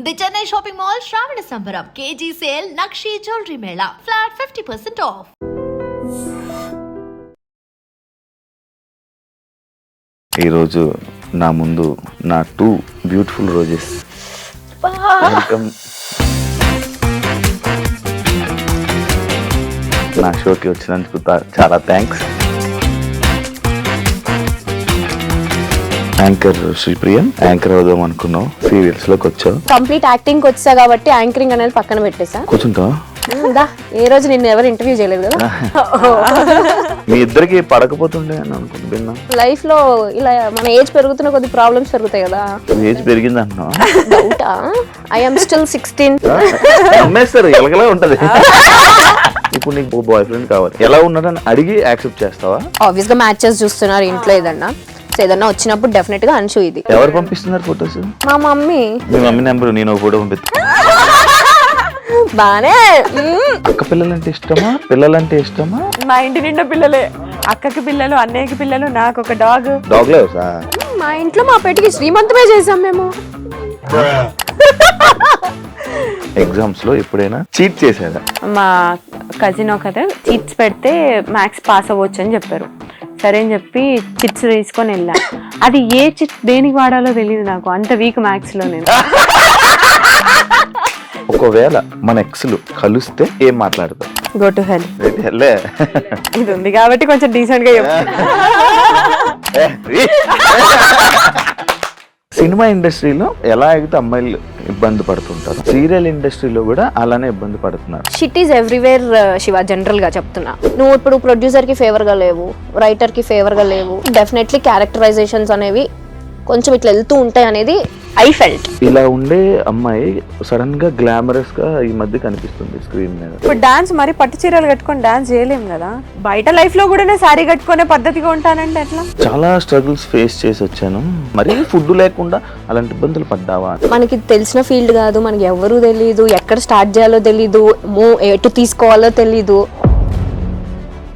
The Chennai shopping mall శ్రావణ సంబరం KG sale nakshi jewellery Mela flat 50% of. ఈరోజు నా ముందు నా 2 బ్యూటిఫుల్ రోజెస్. వెల్కమ్ నా షోకి వచ్చినందుకు చాలా థ్యాంక్స్. యాంకర్ శ్రీప్రియ, యాంకర్ అవుదాం అనుకున్నావు, సీరియల్స్ లోకి వచ్చావు. కంప్లీట్ యాక్టింగ్ వచ్చా కాబట్టి యాంకరింగ్ అనేది పక్కన పెట్టేసా. కూర్చుంటావా? ఏ రోజు నిన్ను ఎవరు ఇంటర్వ్యూ చేయలేదు కదా. మీ ఇద్దరికి పడకపోతుండే అని అనుకుంటున్నా. లైఫ్ లో ఇలా మన ఏజ్ పెరుగుతున్న కొద్ది ప్రాబ్లమ్స్ పెరుగుతాయి కదా. ఏజ్ పెరిగింది అంటున్నావు? డౌటా? I am still 16. అమ్మేస్తారు, ఎలాగలా ఉంటది. ఇప్పుడు నీకు బాయ్ ఫ్రెండ్ కావాలి, ఎలా ఉన్నాడని అడిగి యాక్సెప్ట్ చేస్తావా? ఆబ్వియస్ గా మ్యాచెస్ చూస్తున్నారు ఇంట్లో, ఏదన్నా వచ్చినప్పుడు డెఫినెట్ గా అన్షు. ఇది ఎవరు పంపిస్తున్నారు ఫొటోస్? మా మమ్మీ. మీ మమ్మీ నెంబర్ నేను ఒక ఫోటో పంపిస్తా. బానే. అక్క పిల్లలంటే ఇష్టమా, పిల్లలంటే ఇష్టమా? మా ఇంటి నిండా పిల్లలే, అక్కకి పిల్లలు, అన్నయ్యకి పిల్లలు, నాకు ఒక డాగ్. డాగ్ లవర్సా? మా ఇంట్లో మా పెటికి శ్రీమంతమే చేసాం మేము. ఎగ్జామ్స్ లో ఎప్పుడైనా చీట్ చేశారా? మా కజిన్ ఒకరు చిట్స్ పెడితే మ్యాథ్స్ పాస్ అవ్వచ్చు అని చెప్పారు. సరే అని చెప్పి చిట్స్ తీసుకొని వెళ్ళా. అది ఏ చిట్ దేనికి వాడాలో తెలియదు నాకు, అంత వీక్ మ్యాథ్స్ లో నేను. ఒకవేళ మన ఎక్స్లు కలిస్తే ఏం మాట్లాడతాం? Go to hell. హెల్లే ఇది ఉంది కాబట్టి కొంచెం డీసెంట్ గా చెప్పు. సినిమా ఇండస్ట్రీలో ఎలా అయితే అమ్మాయిలు ఇబ్బంది పడుతుంటారు, సీరియల్ ఇండస్ట్రీలో కూడా అలానే ఇబ్బంది పడుతున్నారు. Shit is everywhere Shiva. General గా చెప్తున్నా, నువ్వు ఇప్పుడు ప్రొడ్యూసర్ కి ఫేవర్ గా లేవు, రైటర్ కి ఫేవర్ గా లేవు. డెఫినెట్లీ క్యారెక్టరైజేషన్స్ అనేవి కొంచెం ఇట్లా వెళ్తూ ఉంటాయి అనేది ఐ ఫెల్ట్. ఇలా ఉండే అమ్మాయి సడన్ గా గ్లామరస్ గా ఈ మధ్య కనిపిస్తుంది స్క్రీన్ మీద. ఇప్పుడు డాన్స్ మరి పట్టు చీరలు కట్టుకొని డాన్స్ చేయలేం కదా. బయట లైఫ్ లో కూడా సారీ కట్టుకునే పద్ధతిగా ఉంటానంటే ఎట్లా? చాలా స్ట్రగుల్స్ ఫేస్ చేసి వచ్చాను. మరి ఫుడ్ లేకుండా అలాంటి ఇబ్బందులు పడ్డావా? మనకి తెలిసిన ఫీల్డ్ కాదు, మనకి ఎవరు తెలీదు, ఎక్కడ స్టార్ట్ చేయాలో తెలీదు, ఎటు తీసుకోవాలో తెలీదు.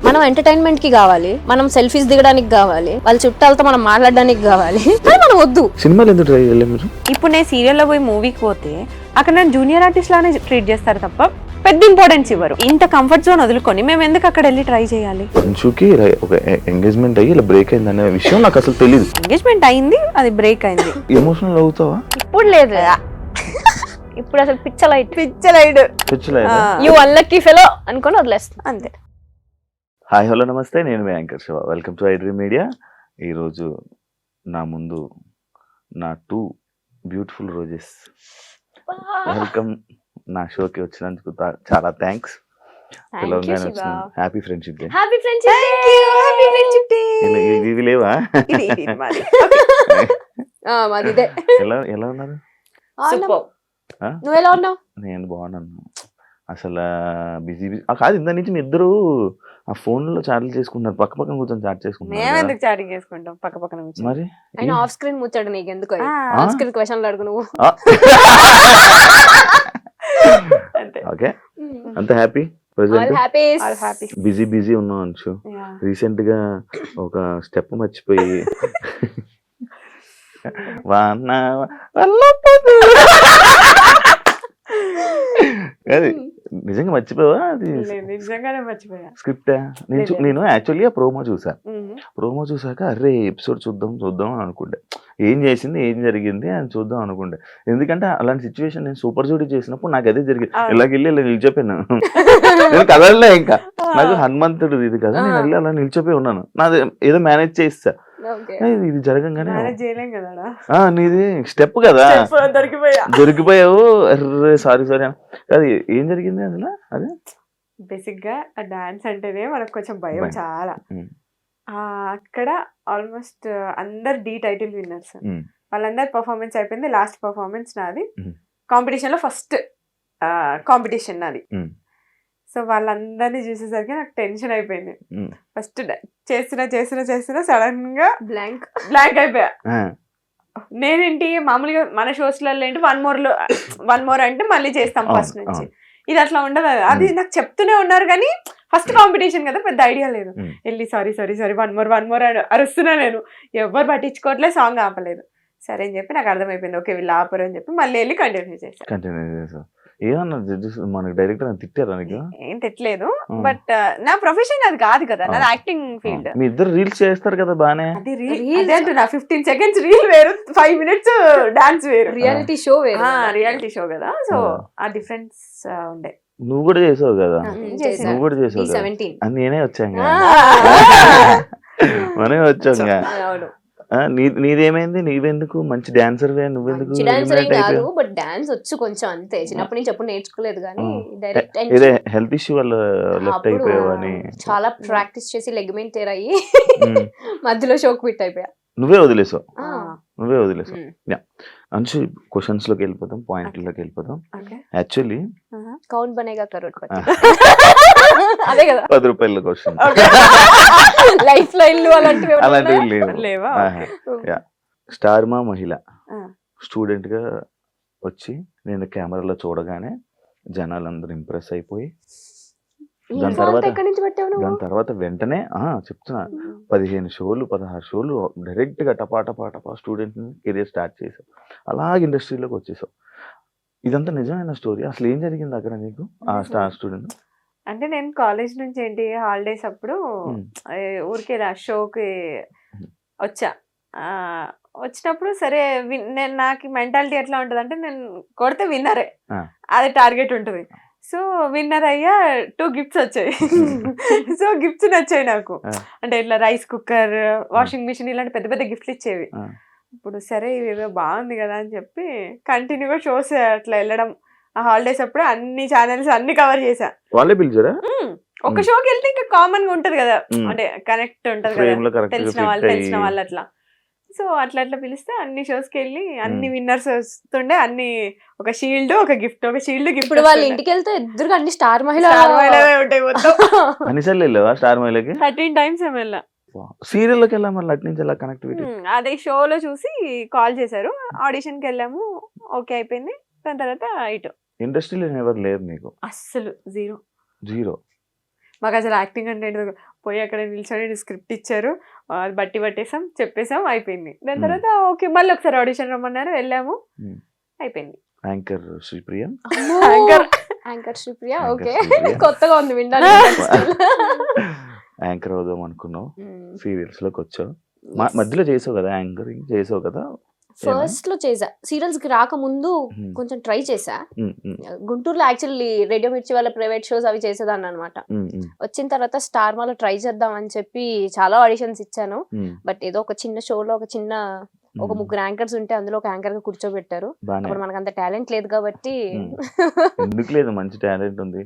మనం ఎంటర్టైన్మెంట్ కి కావాలి, మనం సెల్ఫీస్ దిగడానికి కావాలి, వాళ్ళ చుట్టాలతో మనం మాట్లాడడానికి కావాలి, కానీ మనం వద్దు. సినిమాలు ఎందుకు ట్రై చేయలేదు మీరు? ఇప్పుడు నేను సీరియల్లో పోయి మూవీకి పోతే అక్కడ నేను జూనియర్ ఆర్టిస్ట్ లానే ట్రీట్ చేస్తారు తప్ప పెద్ద ఇంపార్టెన్స్ ఇవ్వరు. ఇంత కంఫర్ట్ జోన్ వదులుకొని మేము ఎందుకు అక్కడ వెళ్ళి ట్రై చేయాలి? అంచుకి ఒక ఎంగేజ్మెంట్ అయ్యి ఇలా బ్రేక్ అయింది అనే విషయం నాకు అసలు తెలియదు. ఎంగేజ్మెంట్ అయింది, అది బ్రేక్ అయింది. ఎమోషనల్ అవుతావా? ఇప్పుడు లేదు, ఇప్పుడు అసలు పిచ్చలైట్ యు అన్లక్కీ ఫెలో అనుకొని వదిలేస్తాను అంతే. హాయ్ హలో నమస్తే, నేను మీ anchor Shiva. Welcome to iDream Media. ఈరోజు నా ముందు నా 2 బ్యూటిఫుల్ రోజెస్. వెల్కమ్ నా షోకి వచ్చినందుకు చాలా థ్యాంక్స్. Happy friendship day. ఇవి లేవా? ఎలా ఉన్నారు? నువ్వు ఎలా ఉన్నావు? నేను బాగున్నాను. అసలు బిజీ కాదు, ఇంత నుంచి మీ ఇద్దరు ఆ ఫోన్ లో చాటింగ్ చేసుకుంటున్నారు, పక్క పక్కన కూర్చొని చాట్ చేసుకుంటున్నారు. మరి ఆఫ్ స్క్రీన్ ముచ్చాడు నీకు ఎందుకు? ఆఫ్ స్క్రీన్ క్వశ్చన్లు అడుగు నువ్వు. ఓకే, అంత హ్యాపీ బిజీ ఉన్నావు అంచు. రీసెంట్ గా ఒక స్టెప్ మర్చిపోయి అది నిజంగా మర్చిపోవా? అది స్క్రిప్ట్. నేను యాక్చువల్లీ ఆ ప్రోమో చూసాక అరే ఎపిసోడ్ చూద్దాం అనుకుంటే, ఏం చేసింది ఏం జరిగింది అని చూద్దాం అనుకుంటే. ఎందుకంటే అలాంటి సిచ్యువేషన్ నేను సూపర్ జూడీ చేసినప్పుడు నాకు అదే జరిగింది. ఇలాగెళ్ళి ఇలా నిలిచిపోయాను. నేను కదలలే, ఇంకా నాకు హనుమంతుడు ఇది కదా, నేను వెళ్ళి అలా నిలిచిపోయి ఉన్నాను. నాది ఏదో మేనేజ్ చేస్తా, ఇది జరగంగానే నీది స్టెప్ కదా, దొరికిపోయావు. సారీ అది ఏం జరిగింది అసలు? అదే బేసిక్ గా డాన్స్ అంటేనే మనకు కొంచెం భయం చాలా. అక్కడ ఆల్మోస్ట్ అందరు డి టైటిల్ విన్నర్స్, వాళ్ళందరు పర్ఫార్మెన్స్ అయిపోయింది. లాస్ట్ పర్ఫార్మెన్స్ నాది, కాంపిటీషన్ లో ఫస్ట్ కాంపిటీషన్ నాది. సో వాళ్ళందరినీ చూసేసరికి నాకు టెన్షన్ అయిపోయింది. ఫస్ట్ చేస్తున్నా సడన్ గా బ్లాంక్ అయిపోయా. నేనేంటి మామూలుగా మన షోస్లలో ఏంటి వన్ మోర్ అంటే మళ్ళీ చేస్తాం ఫస్ట్ నుంచి. ఇది అట్లా ఉండదు. అది నాకు చెప్తూనే ఉన్నారు కానీ ఫస్ట్ కాంపిటీషన్ కదా, పెద్ద ఐడియా లేదు. వెళ్ళి సారీ వన్ మోర్ అరుస్తున్నా. నేను ఎవరు పట్టించుకోవట్లేదు, సాంగ్ ఆపలేదు. సరే అని చెప్పి నాకు అర్థమైపోయింది, ఓకే వీళ్ళు ఆపరు అని చెప్పి మళ్ళీ వెళ్ళి కంటిన్యూ చేశాను. కంటిన్యూ చేసావు. ఏమన్నా జడ్జెస్ మనకి డైరెక్టర్ అని తిట్టారా నీకు? ఏం తిట్టలేదు, బట్ నా ప్రొఫెషన్ అది కాదు కదా, నాది యాక్టింగ్ ఫీల్డ్. మీ ఇద్దరు రీల్స్ చేస్తారు కదా బానే. అది రీల్ అంటున్నా, 15 seconds రీల్ వేరు, 5 minutes డాన్స్ వేరు, రియాలిటీ షో వేరు. రియాలిటీ షో కదా, సో ఆ డిఫరెన్స్ ఉండే. నువ్వు కూడా చేసావు కదా, చేశాను. నువ్వు కూడా చేసావు కదా. 17 అని నేనే వచ్చాం మనమే వచ్చాం. అవును. నీదేమైంది? నీవెందుకు మంచి డాన్సర్ నువ్వెందుకు? డాన్సర్ ఏం కాదు, బట్ డాన్స్ వచ్చు కొంచెం అంతే. చిన్నప్పటి నుంచి ఎప్పుడు నేర్చుకోలేదు కానీ డైరెక్ట్ ఇదే హెల్త్ ఇష్యూ వల్ల లెఫ్ట్ అయిపోయావని చాలా ప్రాక్టీస్ చేసి లెగ్మెంట్ టేర్ అయ్యి మధ్యలో షోక్ క్విట్ అయిపోయా. నువ్వే వదిలేసావు. అంశు క్వశ్చన్స్ లోకి వెళ్ళిపోతాం, పాయింట్లోకి వెళ్ళిపోతాం. యాక్చువల్లీ కౌన్ బనేగా కరోడ్పతి అదే కదా, 10 రూపాయల క్వశ్చన్. లైఫ్ లో ఇల్లు అలాంటివి లేవా? స్టార్ మా మహిళ స్టూడెంట్ గా వచ్చి నేను కెమెరాలో చూడగానే జనాలందరూ ఇంప్రెస్ అయిపోయి దాని తర్వాత వెంటనే చెప్తున్నా 15 షోలు 16 షోలు డైరెక్ట్ గా టపా స్టూడెంట్ కెరీర్ స్టార్ట్ చేసావు. అలాగే ఇండస్ట్రీలోకి వచ్చేసావు. ఇదంతా నిజమైన స్టోరీ. అసలు ఏం జరిగింది అక్కడ నీకు ఆ స్టార్ స్టూడెంట్? అంటే నేను కాలేజ్ నుంచి ఏంటి హాలిడేస్ అప్పుడు ఊరికే షోకి వచ్చా. వచ్చినప్పుడు సరే నేను నాకు మెంటాలిటీ ఎట్లా ఉంటుంది అంటే నేను కొడితే విన్నరే, అది టార్గెట్ ఉంటుంది. సో విన్నర్ అయ్యా 2 gifts వచ్చాయి. సో గిఫ్ట్స్ నచ్చాయి నాకు. అంటే ఇట్లా రైస్ కుక్కర్, వాషింగ్ మిషన్ ఇలాంటి పెద్ద పెద్ద గిఫ్ట్లు ఇచ్చేవి. ఇప్పుడు సరే ఇవేదో బాగుంది కదా అని చెప్పి కంటిన్యూగా షోస్ అట్లా వెళ్ళడం. ఆ హాలిడేస్ అప్పుడు అన్ని ఛానల్స్ అన్ని కవర్ చేసా. వాళ్ళే పిలిచారా? ఒక షోకి వెళ్తే ఇంకా కామన్ గా ఉంటది కదా, అంటే కనెక్ట్ ఉంటది కదా, తెలిసిన వాళ్ళు అట్లా. సో అట్లా పిలిస్తే అన్ని షోస్ కి వెళ్ళి అన్ని విన్నర్స్ వస్తుండే, అన్ని ఒక షీల్డ్ ఒక గిఫ్ట్, ఒక షీల్డ్ గిఫ్ట్. ఇప్పుడు వాళ్ళ ఇంటికి వెళ్తే ఎదురుగా అన్ని స్టార్ మహిళ ఉంటాయి మొత్తం. అన్నిసార్లు వెళ్ళావా స్టార్ మహిళకి? 13 times వెళ్ళా. సీరియల్ లోకి వెళ్ళా, మళ్ళీ అటు నుంచి ఎలా కనెక్టివిటీ? అదే షోలో చూసి కాల్ చేశారు, ఆడిషన్ కి వెళ్ళాము, ఓకే అయిపోయింది. దాని తర్వాత ఇటు ఇండస్ట్రీలో ఎవరు లేరు నీకు? అస్సలు జీరో. మాకు అసలు యాక్టింగ్ అంటే పోయి అక్కడ నిల్చొని స్క్రిప్ట్ ఇచ్చారు, అది బట్టి పట్టేసాం, చెప్పేసాం, అయిపోయింది. దాని తర్వాత ఓకే మళ్ళీ ఒకసారి ఆడిషన్ రమ్మన్నారు, వెళ్ళాము, అయిపోయింది. Anchor Sripriya, anchor Sripriya okay, కొత్తగా ఉంది వినడానికి. యాంకర్ అవుదాం అనుకున్నావు, సీరియల్స్ లోకి వచ్చావు, మధ్యలో చేసావు కదా, యాంకరింగ్ చేసావు కదా. ఫస్ట్ లో చేసా, సీరియల్స్ కి రాకముందు కొంచెం ట్రై చేసా. గుంటూరులో యాక్చువల్లీ రేడియో మిర్చి వాళ్ళ ప్రైవేట్ షోస్ అవి చేసేదాన్ని అనమాట. వచ్చిన తర్వాత స్టార్ మాలో ట్రై చేద్దాం అని చెప్పి చాలా ఆడిషన్స్ ఇచ్చాను. బట్ ఏదో ఒక చిన్న షోలో ఒక 3 యాంకర్స్ ఉంటే అందులో ఒక యాంకర్ గా కూర్చోబెట్టారు. అప్పుడు మనకు అంత టాలెంట్ లేదు కాబట్టి, ఎందుకు లేదు, మంచి టాలెంట్ ఉంది,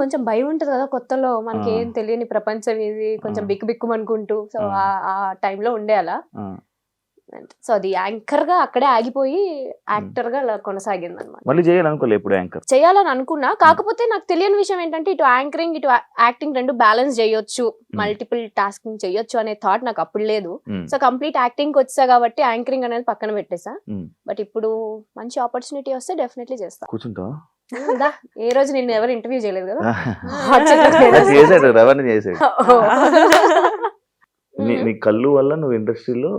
కొంచెం భయం ఉంటది కదా కొత్తలో, మనకి ఏం తెలియని ప్రపంచం ఇది, కొంచెం బిక్కు సో ఆ టైంలో ఉండే అలా. సో అది యాంకర్ గా అక్కడే ఆగిపోయి యాక్టర్ గా కొనసాగింది అనమాట. మళ్ళీ చేయాలనుకోలే ఎప్పుడు యాంకర్? చేయాలని అనుకున్నా, కాకపోతే నాకు తెలియని విషయం ఏంటంటే ఇటు యాంకరింగ్ ఇటు యాక్టింగ్ రెండు బ్యాలెన్స్ చేయొచ్చు, మల్టిపుల్ టాస్కింగ్ చేయొచ్చు అనే థాట్ నాకు అప్పుడు లేదు. సో కంప్లీట్ యాక్టింగ్ వచ్చా కాబట్టి యాంకరింగ్ అనేది పక్కన పెట్టేసా. బట్ ఇప్పుడు మంచి ఆపర్చునిటీ వస్తే డెఫినెట్లీ చేస్తా. కూర్చుంటా ఏ రోజు నిన్ను ఎవరు ఇంటర్వ్యూ చేయలేదు కదా. నీ కళ్ళు వల్ల నువ్వు ఇండస్ట్రీలో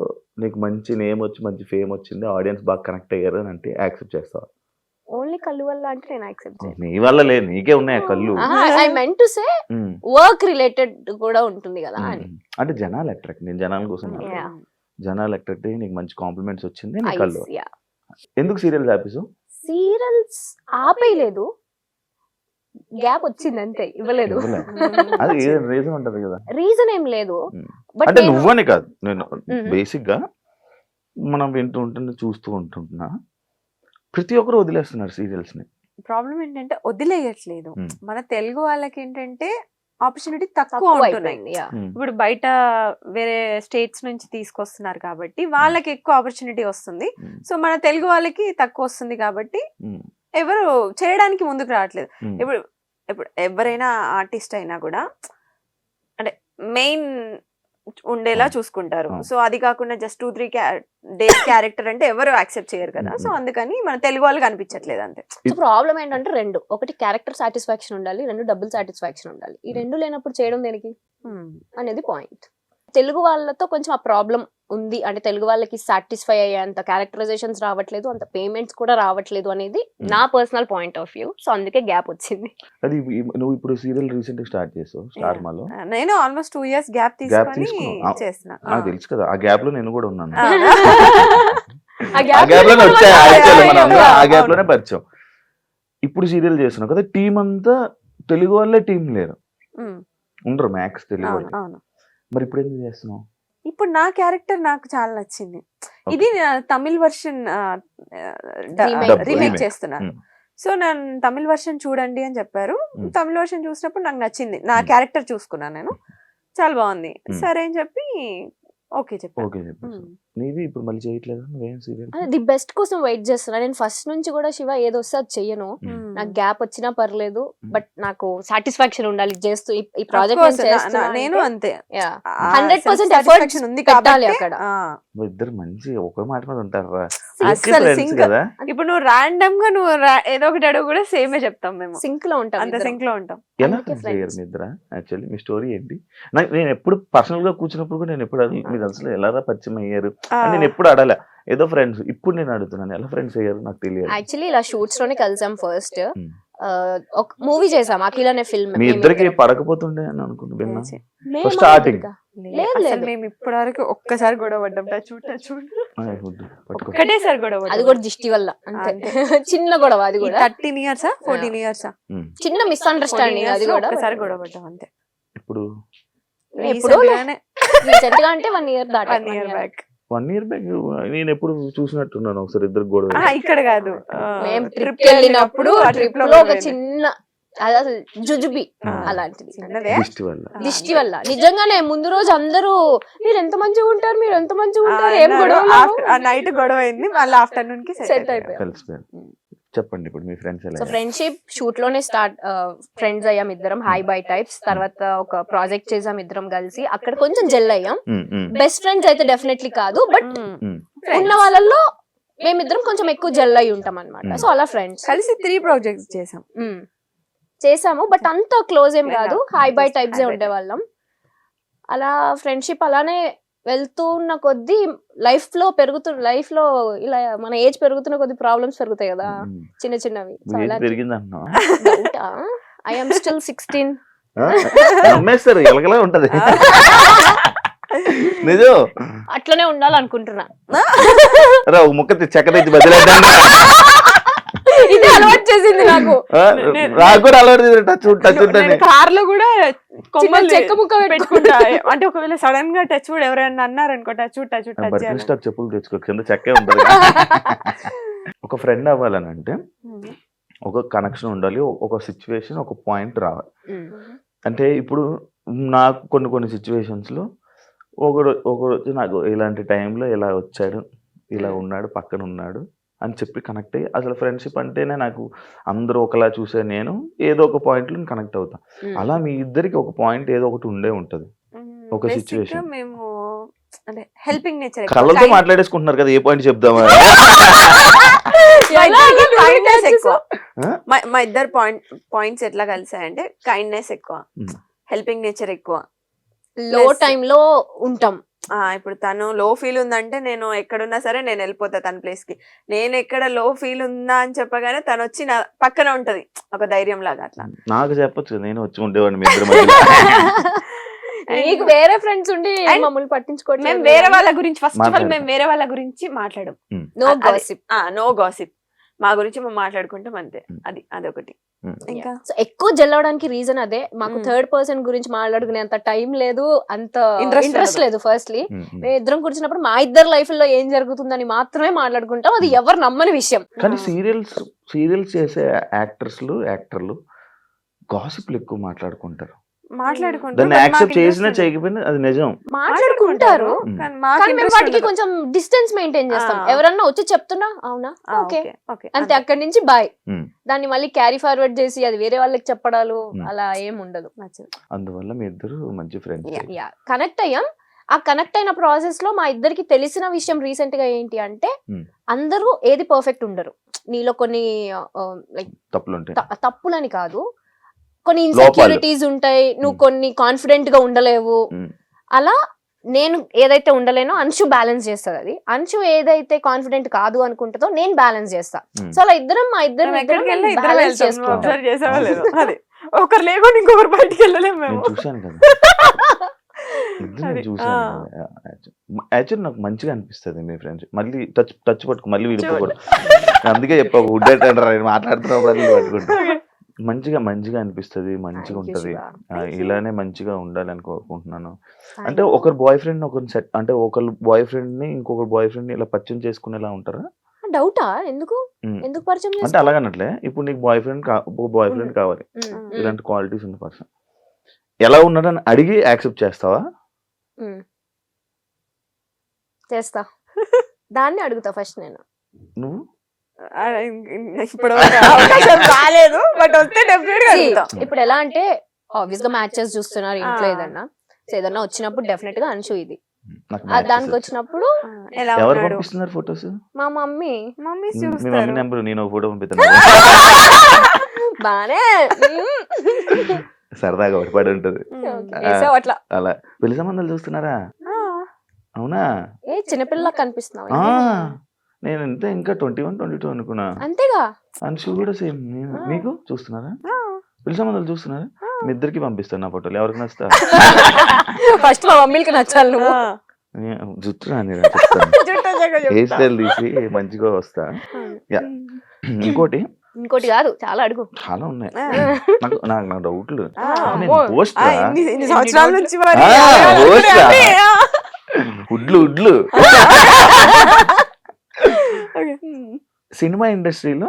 నీకు మంచి నేమ్ వచ్చి మంచి ఫేమ్ వచ్చింది, ఆడియన్స్ బాగా కనెక్ట్ అయ్యారు అని అంటే యాక్సెప్ట్ చేస్తావా? ఓన్లీ కళ్ళు వల్ల అంటే నేను యాక్సెప్ట్ చేయను. నీ వల్ల లేదు, నీకే ఉన్నాయి కళ్ళు. I meant to say work related కూడా ఉంటుంది కదా అని. అంటే జనాలు అట్రాక్ట్, నేను జనాల కోసం, జనాలు అట్రాక్ట్ అయ్యి నీకు మంచి కాంప్లిమెంట్స్ వచ్చింది నీ కళ్ళు. ఎందుకు సీరియల్స్ ఆపేసావు? సీరియల్స్ ఆపేయలేదు, గ్యాప్ వచ్చింది అంతే, ఇవ్వలేదు. అది రీజన్ ఉంటది కదా? రీజన్ ఏం లేదు, అంటే నువ్వని కాదు, నేను బేసిక్ గా మనం వింటూ ఉంటున్నా, చూస్తూ ఉంటున్నా, ప్రతి ఒక్కరు వదిలేస్తున్నారు సీరియల్స్ ని. ప్రాబ్లం ఏంటంటే వదిలేయట్లేదు, మన తెలుగు వాళ్ళకి ఏంటంటే ఆపర్చునిటీ తక్కువ ఉంటున్నాయి. ఇప్పుడు బయట వేరే స్టేట్స్ నుంచి తీసుకొస్తున్నారు కాబట్టి వాళ్ళకి ఎక్కువ ఆపర్చునిటీ వస్తుంది. సో మన తెలుగు వాళ్ళకి తక్కువ వస్తుంది కాబట్టి ఎవరు చేయడానికి ముందుకు రావట్లేదు. ఇప్పుడు ఎవరైనా ఆర్టిస్ట్ అయినా కూడా అంటే మెయిన్ ఉండేలా చూసుకుంటారు. సో అది కాకుండా జస్ట్ 2-3 days క్యారెక్టర్ అంటే ఎవరు యాక్సెప్ట్ చేయరు కదా. సో అందుకని మన తెలుగు వాళ్ళకి అనిపించట్లేదు అంతే. ప్రాబ్లం ఏంటంటే రెండు, ఒకటి క్యారెక్టర్ సాటిస్ఫాక్షన్ ఉండాలి, రెండు డబ్బుల్ సాటిస్ఫాక్షన్ ఉండాలి. ఈ రెండు లేనప్పుడు చేయడం దేనికి అనేది పాయింట్. తెలుగు వాళ్ళతో కొంచెం ఆ ప్రాబ్లం ఉంది అంటే తెలుగు వాళ్ళకి సాటిస్ఫై అయ్యేంత క్యారెక్టరైజేషన్స్ రావట్లేదు, అంత పేమెంట్స్ కూడా రావట్లేదు అనేది నా personal point of view. So అందుకే గ్యాప్ వచ్చింది. అది నువ్వు ఇప్పుడు సీరియల్ రీసెంట్ గా స్టార్ట్ చేసావు స్టార్ మాలో. నేను ఆల్మోస్ట్ 2 years గ్యాప్ తీసుకొని చేస్తున్నా. నాకు తెలుసు కదా, ఆ గ్యాప్ లో నేను కూడా ఉన్నాను. ఆ ఆ gap గ్యాప్ లో లోనే వచ్చాయి actually మనం మనం ఆ గ్యాప్ లోనే పరిచయం. ఇప్పుడు సీరియల్ చేస్తున్నావు కదా, టీం అంతా తెలుగు వాళ్ళే టీం లేరు, ఉండరు మ్యాక్స్ తెలుగు అవును వాళ్ళు. అవును. మరి ఇప్పుడు ఎందుకు చేస్తున్నావు? ఇప్పుడు నా క్యారెక్టర్ నాకు చాలా నచ్చింది. ఇది తమిళ్ వర్షన్ Remake. రీమేక్ చేస్తున్నాను. సో నేను తమిళ్ వర్షన్ చూడండి అని చెప్పారు. తమిళ్ వర్షన్ చూసినప్పుడు నాకు నచ్చింది, నా క్యారెక్టర్ చూసుకున్నాను నేను, చాలా బాగుంది. సరే అని చెప్పి ఓకే చెప్పాను. ఓకే చెప్పేసి నీది ఇప్పుడు మళ్ళీ చేయట్లేదు నువ్వేం సీరియల్? ది బెస్ట్ కోసం వెయిట్ చేస్తున్నా. నేను ఫస్ట్ నుంచి కూడా శివ ఏదో వస్తే అది చెయ్యను, నాకు గ్యాప్ వచ్చినా పర్లేదు, బట్ నాకు సాటిస్ఫాక్షన్ ఉండాలి చేస్తూ ఈ ప్రాజెక్ట్ నేను అంతే 100% ఎఫర్ట్స్ ఉంది పెట్టాలి కాబట్టి. అక్కడ. ఇద్దరు మంచి ఒకే మాట మీద ఉంటారా అస్సలు ఫ్రెండ్స్ sync. కదా? ఇప్పుడు నువ్వు ర్యాండమ్ గా నువ్వు ఏదో ఒకటి అడుగు కూడా సేమే చెప్తాం మేము, సింక్ లో ఉంటాం అంత ఇద్దరం. సింక్ లో ఉంటాం. ఎలా అందుకే ఫ్రెండ్స్ అయ్యారు friends. మీ ఇద్దరా? యాక్చువల్లీ మీ స్టోరీ ఏంటి? నేను ఎప్పుడు పర్సనల్ గా కూర్చున్నప్పుడు కూడా నేను ఎప్పుడు మీరు అసలు ఎలా పరిచయం అయ్యారు అని నేను ఎప్పుడు అడగలే, ఏదో ఫ్రెండ్స్. ఇప్పుడు నేను అడుగుతున్నాను ఎలా ఫ్రెండ్స్ అయ్యారు నాకు తెలియదు. యాక్చువల్లీ ఇలా షూట్స్ లోనే కలిసాం ఫస్ట్. ఒక మూవీ చేసాం అఖిల్ అనే ఫిల్మ్. మీ ఇద్దరికి పడకపోతుండే అని అనుకుంటా విన్నా starting. లేదు అసలు లేదు, మేము ఇప్పటి వరకు ఒక్కసారి గొడవ పడ్డాం. పట్టుకో. ఒకటేసారి గొడవ అది కూడా దిష్టి వల్ల అంతే. చిన్న గొడవ అది కూడా, 13 years 14 years చిన్న మిస్అండర్స్టాండింగ్ అది కూడా. ఒక్కసారి గొడవ పడ్డాం అంతే. ఇప్పుడు ఎప్పుడో Recent గానే రీసెంట్ గా అంటే 1 year దాట 1 year back. 1 year back నేను ఎప్పుడు చూసినట్టున్నాను ఒకసారి ఇద్దరు గొడవ. ఇక్కడ కాదు, మేము ట్రిప్ వెళ్ళినప్పుడు ఆ ట్రిప్ లో ఒక చిన్న అది అసలు జుజుబి అలాంటిది చిన్నదే దిష్టి వల్ల. దిష్టి వల్ల. నిజంగానే ముందు రోజు అందరూ మీరు ఎంత మంచిగా ఉంటారు, మీరు ఎంత మంచిగా ఉంటారు, ఏం గొడవ నైట్ గొడవ అయింది, మళ్ళీ ఆఫ్టర్నూన్ కి సెట్ అయిపోయాం. కలిసిపోయారు. చెప్పండి ఇప్పుడు మీ ఫ్రెండ్స్ ఎలా? సో ఫ్రెండ్షిప్ షూట్ లోనే స్టార్ట్, ఫ్రెండ్స్ అయ్యాం ఇద్దరం, హై బై టైప్స్. తర్వాత ఒక ప్రాజెక్ట్ చేసాం ఇద్దరం కలిసి, అక్కడ కొంచెం జెల్ అయ్యాం. బెస్ట్ ఫ్రెండ్స్ అయితే డెఫినెట్లీ కాదు, బట్ ఉన్న వాళ్ళల్లో మేమిద్దరం కొంచెం ఎక్కువ జెల్ అయి ఉంటాం అనమాట. సో అలా ఫ్రెండ్స్ కలిసి 3 projects చేసాము, బట్ అంత క్లోజ్ ఏం కాదు, హై బై టైప్స్ ఏ ఉండేవాళ్ళం. అలా ఫ్రెండ్షిప్ అలానే వెళ్తూ ఉన్న కొద్దీ లైఫ్ లో ఇలా మన ఏజ్ పెరుగుతున్న కొద్ది ప్రాబ్లమ్స్ పెరుగుతాయి కదా, చిన్న చిన్నవి. పెరిగింది అంటున్నావా? I am still 16. నమ్మేస్తారు ఎలాగలా ఉంటది నిజం. అట్లనే ఉండాలనుకుంటున్నా. రా ఒక ముక్క చెక్క తెచ్చి బదిలేద్దాం. ఇది అలవాటు చేసింది నాకు. నాకు కూడా అలవాటు టచ్ ఉంటాను. కార్ లో కూడా చిన్న చెక్క ముక్క పెట్టుకుంటా. అంటే ఒకవేళ సడన్ గా టచ్ కూడా ఎవరైనా అన్నారనుకో, టచ్ చెప్పులు తెచ్చుకో, కింద చెక్కే ఉంటది. ఒక ఫ్రెండ్ అవ్వాలని అంటే ఒక కనెక్షన్ ఉండాలి, ఒక సిచ్యువేషన్, ఒక పాయింట్ రావాలి. అంటే ఇప్పుడు నాకు కొన్ని సిచ్యువేషన్స్ లో ఒకరోజు నాకు ఇలాంటి టైంలో ఇలా వచ్చాడు, ఇలా ఉన్నాడు, పక్కన ఉన్నాడు అని చెప్పి కనెక్ట్ అయ్యి, అసలు ఫ్రెండ్షిప్ అంటేనే నాకు అందరూ ఒకలా చూసే నేను ఏదో ఒక పాయింట్ లో కనెక్ట్ అవుతా. అలా మీ ఇద్దరికి ఒక పాయింట్ ఏదో ఒకటి ఉండే ఉంటది, ఒక సిచ్యువేషన్. మేము అంటే హెల్పింగ్ నేచర్, కళ్ళతో మాట్లాడేసుకుంటున్నారు కదా, ఏ పాయింట్ చెప్దామా? మా ఇద్దరు పాయింట్స్ ఎట్లా కలిసాయంటే కైండ్నెస్ ఎక్కువ, హెల్పింగ్ నేచర్ ఎక్కువ, లో టైమ్ లో ఉంటాం. ఇప్పుడు తను లో ఫీల్ ఉందంటే నేను ఎక్కడున్నా సరే నేను వెళ్ళిపోతా తన ప్లేస్ కి. నేను ఎక్కడ లో ఫీల్ ఉందా అని చెప్పగానే తను వచ్చి నా పక్కన ఉంటది, ఒక ధైర్యం లాగా. అట్లా నాకు చెప్పొచ్చు, నేను వచ్చి ఉండేవాడిని మీ ఇద్దరి మధ్యలో. నీకు వేరే ఫ్రెండ్స్ ఉండి మమ్మల్ని పట్టించుకోవట్లేదు. మేము వేరే వాళ్ళ గురించి ఫస్ట్ ఆఫ్ ఆల్ మేము వేరే వాళ్ళ గురించి మాట్లాడం, నో గాసిప్. మా గురించి మేము మాట్లాడుకుంటాం అంతే. అదొకటి. ఇంకా ఎక్కువ జల్లవడానికి రీజన్ అదే. మాకు థర్డ్ పర్సన్ గురించి మాట్లాడుకునే అంత టైం లేదు, అంత ఇంట్రెస్ట్ లేదు. ఫస్ట్లీ మేము ఇద్దరం కూర్చున్నప్పుడు మా ఇద్దరు లైఫ్ లో ఏం జరుగుతుందని మాత్రమే మాట్లాడుకుంటాం, అది ఎవరు నమ్మని విషయం. కానీ సీరియల్స్ చేసే యాక్టర్లు గాసిప్లు ఎక్కువ మాట్లాడుకుంటారు. దాన్ని యాక్సెప్ట్ చేసినా చేయకపోయినా అది నిజం, మాట్లాడుకుంటారు. కానీ మేము వాటికి కొంచెం డిస్టెన్స్ మెయింటైన్ చేస్తాం. ఎవరన్నా వచ్చి చెప్తున్నా అవునా ఓకే అంతే, అక్కడి నుంచి బాయ్. దాన్ని మళ్ళీ క్యారీ ఫార్వర్డ్ చేసి అది వేరే వాళ్ళకి చెప్పడాలు అలా ఏం ఉండదు. అందువల్ల మీ ఇద్దరు మంచి ఫ్రెండ్స్. కనెక్ట్ అయ్యాం. ఆ కనెక్ట్ అయిన ప్రాసెస్ లో మా ఇద్దరికి తెలిసిన విషయం రీసెంట్ గా ఏంటి అంటే, అందరూ ఏది పర్ఫెక్ట్ ఉండరు. నీలో కొన్ని లైక్ తప్పులని కాదు, కొన్ని ఇన్సెక్యూరిటీస్ ఉంటాయి, నువ్వు కొన్ని కాన్ఫిడెంట్ గా ఉండలేవు. అలా నేను ఏదైతే ఉండలేనో అంశు బ్యాలెన్స్ చేస్తుంది. అది అంశు ఏదైతే కాన్ఫిడెంట్ కాదు అనుకుంటుందో నేను బ్యాలెన్స్ చేస్తా. సో అలా మా ఇద్దరం బ్యాలెన్స్ చేసుకుంటాం. అబ్జర్వ్ చేసావా లేదు? అది ఒకరు లేకుండా ఇంకొకరు బయటికి వెళ్ళలేము మేము. నేను చూశాను కదా, ఇద్దరు చూశాను కదా. యాక్చువల్లీ నాకు మంచిగా అనిపిస్తుంది మీ ఫ్రెండ్స్. మళ్ళీ టచ్ పట్టుకు మళ్ళీ విడిపోకూడదు. అందుకే చెప్పావు ఉడ్డేటంటారు మాట్లాడుతున్నప్పుడు అది పట్టుకుంటా. మంచిగా అనిపిస్తుంది, మంచిగా ఉంటది. ఇలానే మంచిగా ఉండాలని కోరుకుంటున్నాను. అంటే ఒకరు బాయ్ ఫ్రెండ్ ఒకరు సెట్, అంటే ఒకరు బాయ్ ఫ్రెండ్ ని ఇంకొకరు బాయ్ ఫ్రెండ్ ని ఇలా పరిచయం చేసుకునేలా ఉంటారా? డౌటా? ఎందుకు పరిచయం అంటే అలాగనట్లే, ఇప్పుడు నీకు బాయ్ ఫ్రెండ్ కావాలి, ఇలాంటి క్వాలిటీస్ ఉన్న పర్సన్ ఎలా ఉన్నాడని అడిగి యాక్సెప్ట్ చేస్తావా? చేస్తా. దాన్ని అడుగుతా ఫస్ట్ నేను. నువ్వు ఇప్పుడు అవకాశం రాలేదు, బట్ వస్తే డెఫినెట్ గా అడుగుతా. ఇప్పుడు ఎలా అంటే ఆబ్వియస్ గా మ్యాచెస్ చూస్తున్నారు ఇంట్లో, ఏదన్నా వచ్చినప్పుడు డెఫినెట్ గా అంశు ఇది. దానికి వచ్చినప్పుడు ఎలా ఎవరు ఉన్నాడు? పంపిస్తున్నారు ఫొటోస్? మా మమ్మీ మీ మమ్మీ చూస్తారు. నెంబర్ నేను ఒక ఫోటో పంపిస్తాను. బానే సరదాగా ఒకటి ఉంటది అట్లా. అలా పెళ్లి సంబంధాలు చూస్తున్నారా? అవునా? ఏ చిన్నపిల్లలా కనిపిస్తున్నావు. నేను ఎంత ఇంకా 21, 22 అనుకున్నా. అంతేగా. అంశు కూడా సేమ్. మీకు చూస్తున్నారా? పెళ్లి సంబంధాలు చూస్తున్నారా? మీ ఇద్దరికి పంపిస్తాను నా ఫోటోలు, ఎవరికి నచ్చుతా. ఫస్ట్ మా మమ్మీకి నచ్చాలి నువ్వు. జుట్టు రాని హెయిర్ స్టైల్ తీసి మంచిగా వస్తా. ఇంకోటి కాదు, చాలా అడుగు. చాలా ఉన్నాయి నాకు నా డౌట్లు. ఇన్ని సంవత్సరాల నుంచి ఉడ్లు సినిమా ఇండస్ట్రీలో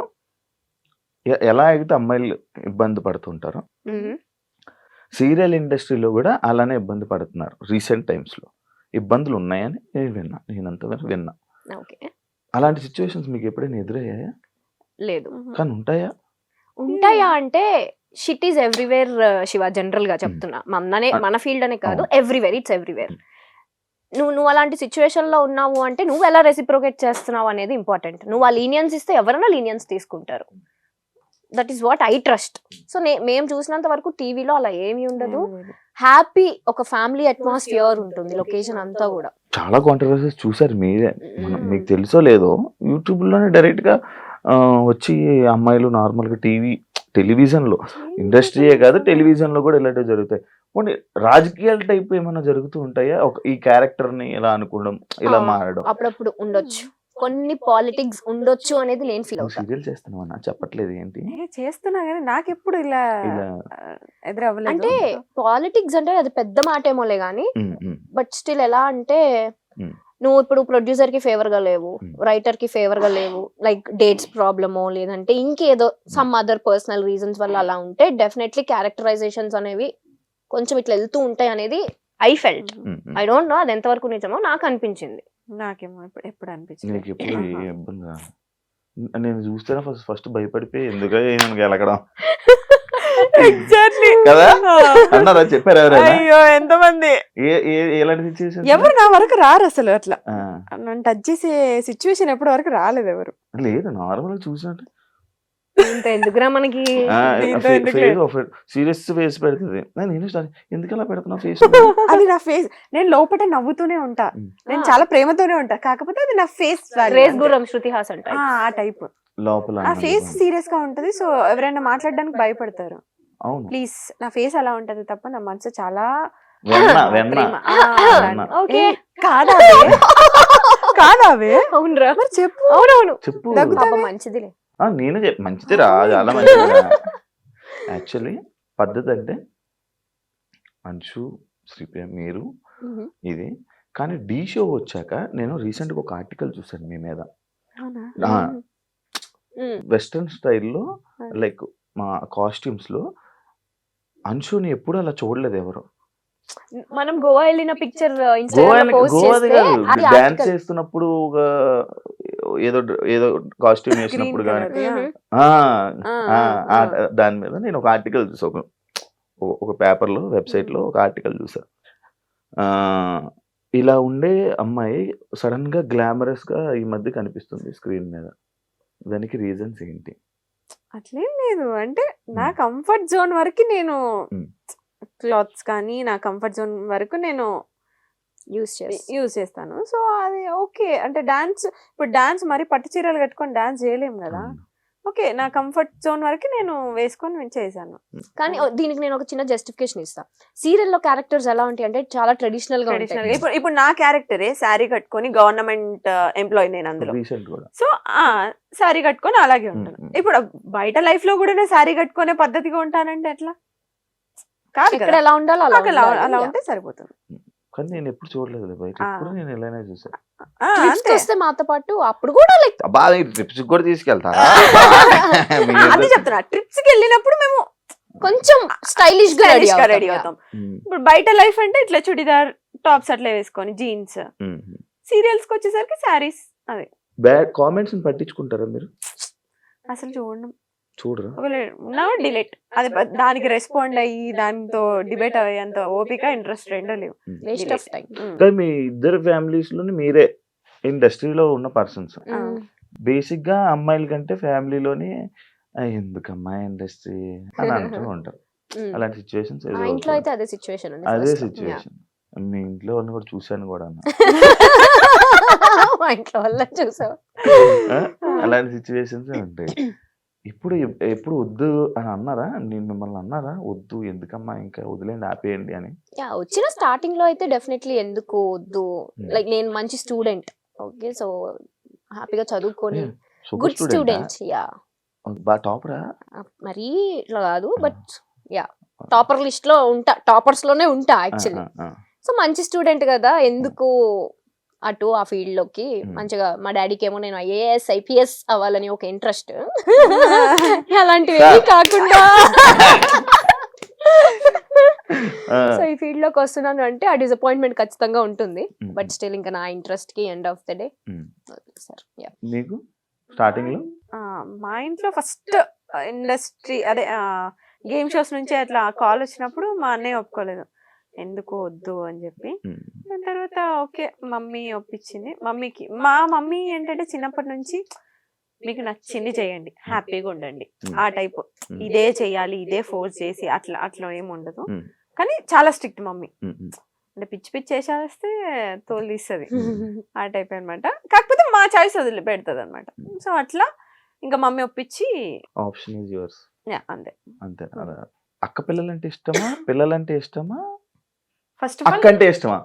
ఎలా అయితే అమ్మాయిలు ఇబ్బంది పడుతుంటారో, సీరియల్ ఇండస్ట్రీలో కూడా అలానే ఇబ్బంది పడుతున్నారు. రీసెంట్ టైమ్స్ లో ఇబ్బందులు ఉన్నాయని నేనంత విన్నా. అలాంటి సిచ్యువేషన్స్ మీకు ఎప్పుడైనా ఎదురయ్యాయా? లేదు. కానీ ఉంటాయా అంటే shit is everywhere Shiva. General గా చెప్తున్నా, మన ఫీల్డ్ అనే కాదు, ఎవ్రీవేర్, ఇట్స్ ఎవ్రీవేర్. నువ్వు అలాంటి సిచ్యువేషన్ లో ఉన్నావు అంటే నువ్వు ఎలా రెసిప్రోకేట్ చేస్తున్నావు అనేది ఇంపార్టెంట్. నువ్వు ఆ లీనియన్స్ ఇస్తే ఎవరైనా లీనియన్స్ తీసుకుంటారు. That is what I trust. So మేము చూసినంత వరకు టీవీలో అలా ఏమీ ఉండదు. హ్యాపీ ఒక ఫ్యామిలీ అట్మాస్ఫియర్ ఉంటుంది లొకేషన్ అంతా కూడా. చాలా కాంట్రవర్సీస్ చూసారు మీరే, మీకు తెలుసో లేదో, యూట్యూబ్ లోనే డైరెక్ట్ గా వచ్చి అమ్మాయిలు నార్మల్ గా టెలివిజన్ లో, ఇండస్ట్రీయే కాదు టెలివిజన్ లో కూడా ఇలాంటివి జరుగుతాయి. పోనీ రాజకీయాల టైప్ ఏమైనా జరుగుతూ ఉంటాయా? ఈ క్యారెక్టర్ ని ఇలా అనుకోవడం, ఇలా మారడం అప్పుడప్పుడు ఉండొచ్చు, కొన్ని పాలిటిక్స్ ఉండొచ్చు అనేది నేను ఫీల్ అవుతాను. సీరియల్ చేస్తున్నావా? చెప్పట్లేదు ఏంటి? చేస్తున్నా కానీ నాకు ఎప్పుడు ఇలా ఎదురవ్వలేదు. అంటే పాలిటిక్స్ అంటే అది పెద్ద మాట ఏమోలే గానీ, బట్ స్టిల్ ఎలా అంటే నువ్వు ఇప్పుడు ప్రొడ్యూసర్ కి ఫేవర్ గా లేవు, రైటర్ కి ఫేవర్ గా లేవు, లైక్ డేట్స్ ప్రాబ్లమో లేదంటే ఇంకేదో సమ్ అదర్ పర్సనల్ రీజన్స్ వల్ల అలా ఉంటే డెఫినెట్లీ క్యారెక్టరైజేషన్స్ అనేవి కొంచెం ఇట్లా వెళ్తూ ఉంటాయి అనేది I felt. I don't know అది ఎంతవరకు నిజమో, నాకు అనిపించింది. నాకేమో ఎప్పుడు అనిపించింది. నేను చూస్తే ఫస్ట్ భయపడిపోయి ఎందుకు గెలకడం ఎగ్జాక్ట్లీ కదా అన్నారా? చెప్పారు ఎవరైనా? అయ్యో ఎంతమంది, ఎలాంటి సిచ్యువేషన్? ఎవరు నా వరకు రారు అసలు. అట్లా నన్ను టచ్ చేసే సిచ్యువేషన్ ఎప్పటి వరకు రాలేదు ఎవరు. లేదు, నార్మల్ చూసినట్టు ఎందుకురా మనకి సీరియస్ ఫేస్ పెడుతుంది. నేను ఎందుకు అలా పెడుతున్నా ఫేస్? అది నా ఫేస్. నేను లోపల నవ్వుతూనే ఉంటా, నేను చాలా ప్రేమతోనే ఉంటా, కాకపోతే అది నా ఫేస్. శృతి హాసన్ ఆ టైప్ లోపల ఆ ఫేస్ సీరియస్ గా ఉంటది. సో ఎవరైనా మాట్లాడడానికి భయపడతారు. ప్లీజ్, నా ఫేస్ అలా ఉంటది తప్ప నా మనసు చాలా కాదావే. అవునరా? చెప్పు. అవునవును చెప్పు. మంచిదిలే. నేను మంచిది రా, చాలా మంచిది. యాక్చువల్లీ పద్ధతి అంటే అంశు, శ్రీప్రియ, మీరు ఇది. కానీ డి షో వచ్చాక నేను రీసెంట్ గా ఒక ఆర్టికల్ చూసాను మీ మీద. వెస్టర్న్ స్టైల్లో లైక్ మా కాస్ట్యూమ్స్ లో అంశుని ఎప్పుడు అలా చూడలేదు ఎవరు. మనం గోవా వెళ్ళిన పిక్చర్ డాన్స్ చేస్తున్నప్పుడు ఏదో కాస్ట్యూమ్ వేసినప్పుడు కానీ దాని మీద నేను ఒక ఆర్టికల్ చూసా, ఒక పేపర్ లో, వెబ్సైట్ లో ఒక ఆర్టికల్ చూసా. ఇలా ఉండే అమ్మాయి సడన్ గా గ్లామరస్ గా ఈ మధ్య కనిపిస్తుంది స్క్రీన్ మీద. దానికి రీజన్స్ ఏంటి? అట్లేం లేదు, అంటే నా కంఫర్ట్ జోన్ వరకు నేను క్లాత్స్ కానీ నా కంఫర్ట్ జోన్ వరకు నేను యూజ్ చేస్తాను. సో అది ఓకే. అంటే ఇప్పుడు డాన్స్ మరి పట్టు చీరలు కట్టుకొని డాన్స్ చేయలేము కదా. ఓకే, నా కంఫర్ట్ జోన్ వరకు నేను వేసుకొని చేశాను. కానీ దీనికి నేను ఒక చిన్న జస్టిఫికేషన్ ఇస్తా. సీరియల్లో క్యారెక్టర్స్ ఎలా ఉంటాయి అంటే చాలా ట్రెడిషనల్ గా ట్రెడిషనల్ ఉంటాయి. ఇప్పుడు నా క్యారెక్టరే శారీ కట్టుకొని గవర్నమెంట్ ఎంప్లాయీ నేను అందులో. రీసెంట్ కూడా సో శారీ కట్టుకొని అలాగే ఉంటాను. ఇప్పుడు బయట లైఫ్ లో కూడా నేను శారీ కట్టుకునే పద్ధతిగా ఉంటానంటే ఎట్లా కాదు ఇక్కడ కదా. ఎలా ఉండాలో నాకు అలా అలా ఉంటే సరిపోతుంది. కానీ నేను ఎప్పుడు చూడలేదు బయట, ఎప్పుడు నేను ఎలానే చూసాను. అంతే. వస్తే మాతో పాటు అప్పుడు కూడా లైక్ బాగా ట్రిప్స్ కూడా తీసుకెళ్తారా? అదే చెప్తున్నా, ట్రిప్స్ కి వెళ్ళినప్పుడు మేము కొంచెం స్టైలిష్ గా రెడీ అవుతాం. ఇప్పుడు బయట లైఫ్ అంటే ఇట్లా చుడిదార్ టాప్స్ అట్లా వేసుకొని జీన్స్. సీరియల్స్ కి వచ్చేసరికి శారీస్. అదే బ్యాడ్ కామెంట్స్ పట్టించుకుంటారా మీరు? అసలు చూడరా? డిలీట్. అది దానికి రెస్పాండ్ అయ్యి దాంతో డిబేట్ అయ్యేంత ఓపిక ఇంట్రెస్ట్ రెండో లేవు. Waste of time. కానీ మీ ఇద్దరు ఫ్యామిలీస్ లోని మీరే ఇండస్ట్రీలో ఉన్న పర్సన్స్. బేసిక్ గా అమ్మాయిల కంటే ఫ్యామిలీలోని ఎందుకమ్మా ఇండస్ట్రీ అని అంటూ ఉంటారు. అలాంటి సిచ్యువేషన్స్ ఇంట్లో అయితే అదే సిచ్యువేషన్. అదే సిచ్యువేషన్ మీ ఇంట్లో వాళ్ళని కూడా చూశాను కూడా అన్న. మా ఇంట్లో వాళ్ళ చూసావు. అలాంటి సిచ్యువేషన్స్ ఉంటాయి. ఎప్పుడు వద్దు అని అన్నారా? నేను మిమ్మల్ని అన్నారా వద్దు ఎందుకమ్మా ఇంకా వదిలేండి ఆపేయండి అని? వచ్చిన స్టార్టింగ్ లో అయితే డెఫినెట్లీ ఎందుకు వద్దు, లైక్ నేను మంచి స్టూడెంట్. ఓకే, సో హ్యాపీగా చదువుకొని గుడ్ స్టూడెంట్. బాగా టాపరా? మరీ ఇట్లా కాదు, బట్ యా టాపర్ లిస్ట్ లో ఉంటా, టాపర్స్ లోనే ఉంటా యాక్చువల్లీ. సో మంచి స్టూడెంట్ కదా, ఎందుకు అటు ఆ ఫీల్డ్ లోకి. మంచిగా మా డాడీకి ఏమో నేను ఐఏఎస్ ఐపీఎస్ అవ్వాలని ఒక ఇంట్రెస్ట్. అలాంటివి కాకుండా సో ఈ ఫీల్డ్ లోకి వస్తున్నాను అంటే ఆ డిసప్పాయింట్మెంట్ ఖచ్చితంగా ఉంటుంది. బట్ స్టిల్ ఇంకా నా ఇంట్రెస్ట్ కి end of the day sir. మీకు స్టార్టింగ్ లో మా ఇంట్లో ఫస్ట్ ఇండస్ట్రీ అదే గేమ్ షోస్ నుంచి అట్లా కాల్ వచ్చినప్పుడు మా అన్నయ్య ఒప్పుకోలేదు, ఎందుకు వద్దు అని చెప్పి. దాని తర్వాత ఓకే మమ్మీ ఒప్పించింది. మా మమ్మీ ఏంటంటే చిన్నప్పటి నుంచి మీకు నచ్చింది చేయండి, హ్యాపీగా ఉండండి ఆ టైప్. ఇదే చెయ్యాలి, ఇదే ఫోర్స్ చేసి అట్లా ఏమి ఉండదు. కానీ చాలా స్ట్రిక్ట్ మమ్మీ. అంటే పిచ్చి పిచ్చి చేసేస్తే తోలు తీస్తుంది ఆ టైప్ అనమాట. కాకపోతే మా చాయిస్ వదిలి పెడుతుంది అనమాట. సో అట్లా ఇంకా మమ్మీ ఒప్పించి ఆప్షన్ ఈజ్ యువర్స్. అంతే అంతే. అక్క పిల్లలంటే ఇష్టమా, పిల్లలంటే ఇష్టమా, ఫస్ట్ ఆఫ్ అక్క అంటే ఇష్టమా?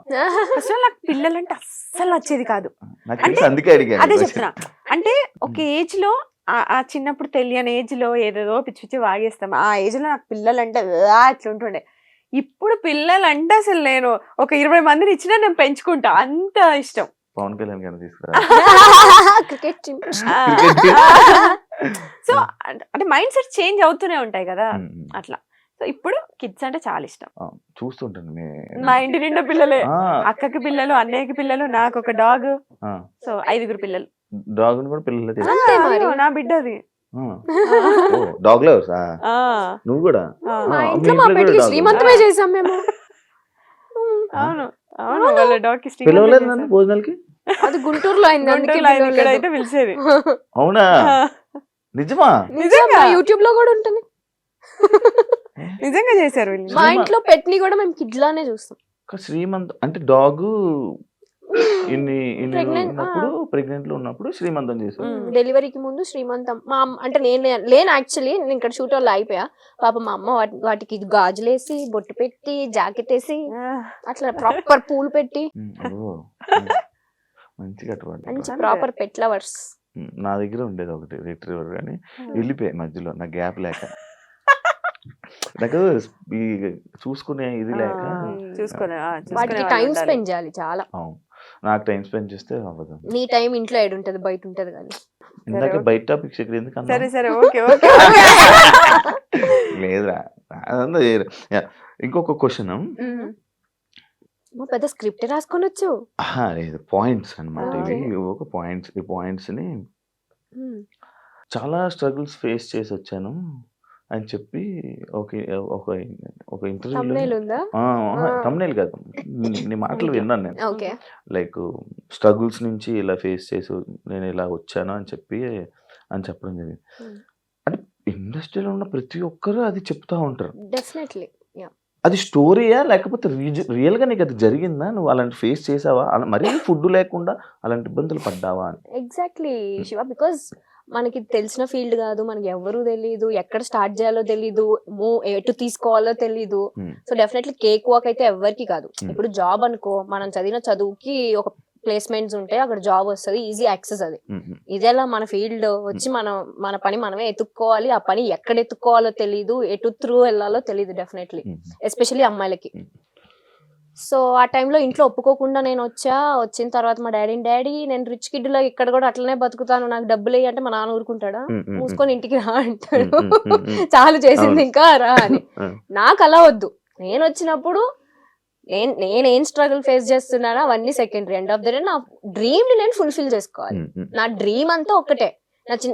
ఫస్ట్ ఆఫ్ ఆల్ నాకు పిల్లలంటే అస్సలు నచ్చేది కాదు. అందుకే అడిగాను. అదే చెప్తున్నా, అంటే ఒక ఏజ్ లో ఆ చిన్నప్పుడు తెలియని ఏజ్ లో ఏదేదో పిచ్చి పిచ్చి వాగేస్తాం. ఆ ఏజ్ లో నాకు పిల్లలంటే అట్లా ఉంటుండే. ఇప్పుడు పిల్లలంటే అసలు నేను ఒక 20 మందిని ఇచ్చినా నేను పెంచుకుంటా, అంత ఇష్టం. పవన్ కళ్యాణ్ గారిని తీసుకురా. సో అంటే మైండ్ సెట్ చేంజ్ అవుతూనే ఉంటాయి కదా అట్లా. సో ఇప్పుడు కిడ్స్ అంటే చాలా ఇష్టం. చూస్తుంటాను మా ఇంటి నిండా పిల్లలే, అక్కకి పిల్లలు, అన్నయ్యకి పిల్లలు, నాకు ఒక డాగ్. సో 5 పిల్లలు. డాగ్ కూడా పిల్లలు. నా బిడ్డది డాగ్ లవర్స్. నువ్వు కూడా? శ్రీమంతమే చేసాం మేము. అవును అవును, వాళ్ళ డాగ్ కి పిలవలేదు నన్ను భోజనాలకి. అది గుంటూరులో అయింది, ఇక్కడైతే పిలిచేది. అవునా? నిజమా? నిజంగా యూట్యూబ్ లో కూడా ఉంటుంది. నిజంగా చేశారు. మా ఇంట్లో పెట్ని కూడా మేము కిడ్ లానే చూస్తాం. శ్రీమంత్ అంటే డాగ్ ఉన్నప్పుడు ప్రెగ్నెంట్ లో ఉన్నప్పుడు శ్రీమంతం చేశారు. డెలివరీకి ముందు శ్రీమంతం. మా అంటే నేను లేను యాక్చువల్లీ, నేను ఇక్కడ షూట్ వాళ్ళు అయిపోయా. పాప మా అమ్మ వాటికి గాజులేసి బొట్టు పెట్టి జాకెట్ వేసి అట్లా ప్రాపర్ పూలు పెట్టి మంచిగా మంచి ప్రాపర్ పెట్ లవర్స్. నా దగ్గర ఉండేది ఒకటి రిట్రీవర్, కానీ వెళ్ళిపోయాయి మధ్యలో నాకు గ్యాప్ లేక. నాకు చూసుకునే ఇది లేక వాటికి టైం స్పెండ్ చేయాలి చాలా. నాకు టైం స్పెండ్ చేస్తే అవ్వదు. నీ టైం ఇంట్లో ఏడు ఉంటది, బయట ఉంటది. కానీ ఇందాక బయట టాపిక్స్ ఇక్కడ ఎందుకు సరే సరే ఓకే ఓకే లేదురా. ఇంకొక క్వశ్చన్, పెద్ద స్క్రిప్ట్ రాసుకొని వచ్చు. లేదు, పాయింట్స్ అనమాట ఇవి. ఒక పాయింట్స్, ఈ పాయింట్స్ ని చాలా స్ట్రగుల్స్ ఫేస్ చేసి వచ్చాను అని చెప్పి ఒక ఇంటర్వ్యూలో, తమ్నేల్ కాదు, నీ మాటలు విన్నాను నేను. లైక్ స్ట్రగుల్స్ నుంచి ఇలా ఫేస్ చేసి నేను ఇలా వచ్చాను అని చెప్పడం జరిగింది. అంటే ఇండస్ట్రీలో ఉన్న ప్రతి ఒక్కరు అది చెప్తా ఉంటారు. డెఫినెట్లీ అది స్టోరీయా లేకపోతే రియల్ గా నీకు అది జరిగిందా? నువ్వు అలాంటి ఫేస్ చేసావా? మరీ ఫుడ్ లేకుండా అలాంటి ఇబ్బందులు పడ్డావా అని? ఎగ్జాక్ట్లీ శివ, బికాస్ మనకి తెలిసిన ఫీల్డ్ కాదు, మనకి ఎవరు తెలీదు, ఎక్కడ స్టార్ట్ చేయాలో తెలీదు, ఎటు తీసుకోవాలో తెలీదు. సో డెఫినెట్లీ కేక్ వాక్ అయితే ఎవరికి కాదు. ఇప్పుడు జాబ్ అనుకో, మనం చదివిన చదువుకి ఒక ప్లేస్మెంట్స్ ఉంటాయి, అక్కడ జాబ్ వస్తుంది, ఈజీ యాక్సెస్ అది. ఇదేలా మన ఫీల్డ్ వచ్చి మన పని మనమే ఎత్తుక్కోవాలి, ఆ పని ఎక్కడ ఎత్తుక్కోవాలో తెలీదు, ఎటు త్రూ వెళ్ళాలో తెలీదు డెఫినెట్లీ, ఎస్పెషల్లీ అమ్మాయిలకి. సో ఆ టైంలో ఇంట్లో ఒప్పుకోకుండా నేను వచ్చిన తర్వాత మా డాడీ నేను రిచ్ కిడ్ లో ఇక్కడ కూడా అట్లనే బతుకుతాను, నాకు డబ్బులు వేయి అంటే మా నాన్న ఊరుకుంటాడా? మూసుకొని ఇంటికి రా అంటాడు, చాలు చేసింది ఇంకా రా అని. నాకు అలా వద్దు, నేను వచ్చినప్పుడు నేనేం స్ట్రగుల్ ఫేస్ చేస్తున్నానో అవన్నీ secondary. End of the day నా డ్రీమ్ ని నేను ఫుల్ఫిల్ చేసుకోవాలి. నా డ్రీమ్ అంతా ఒక్కటే.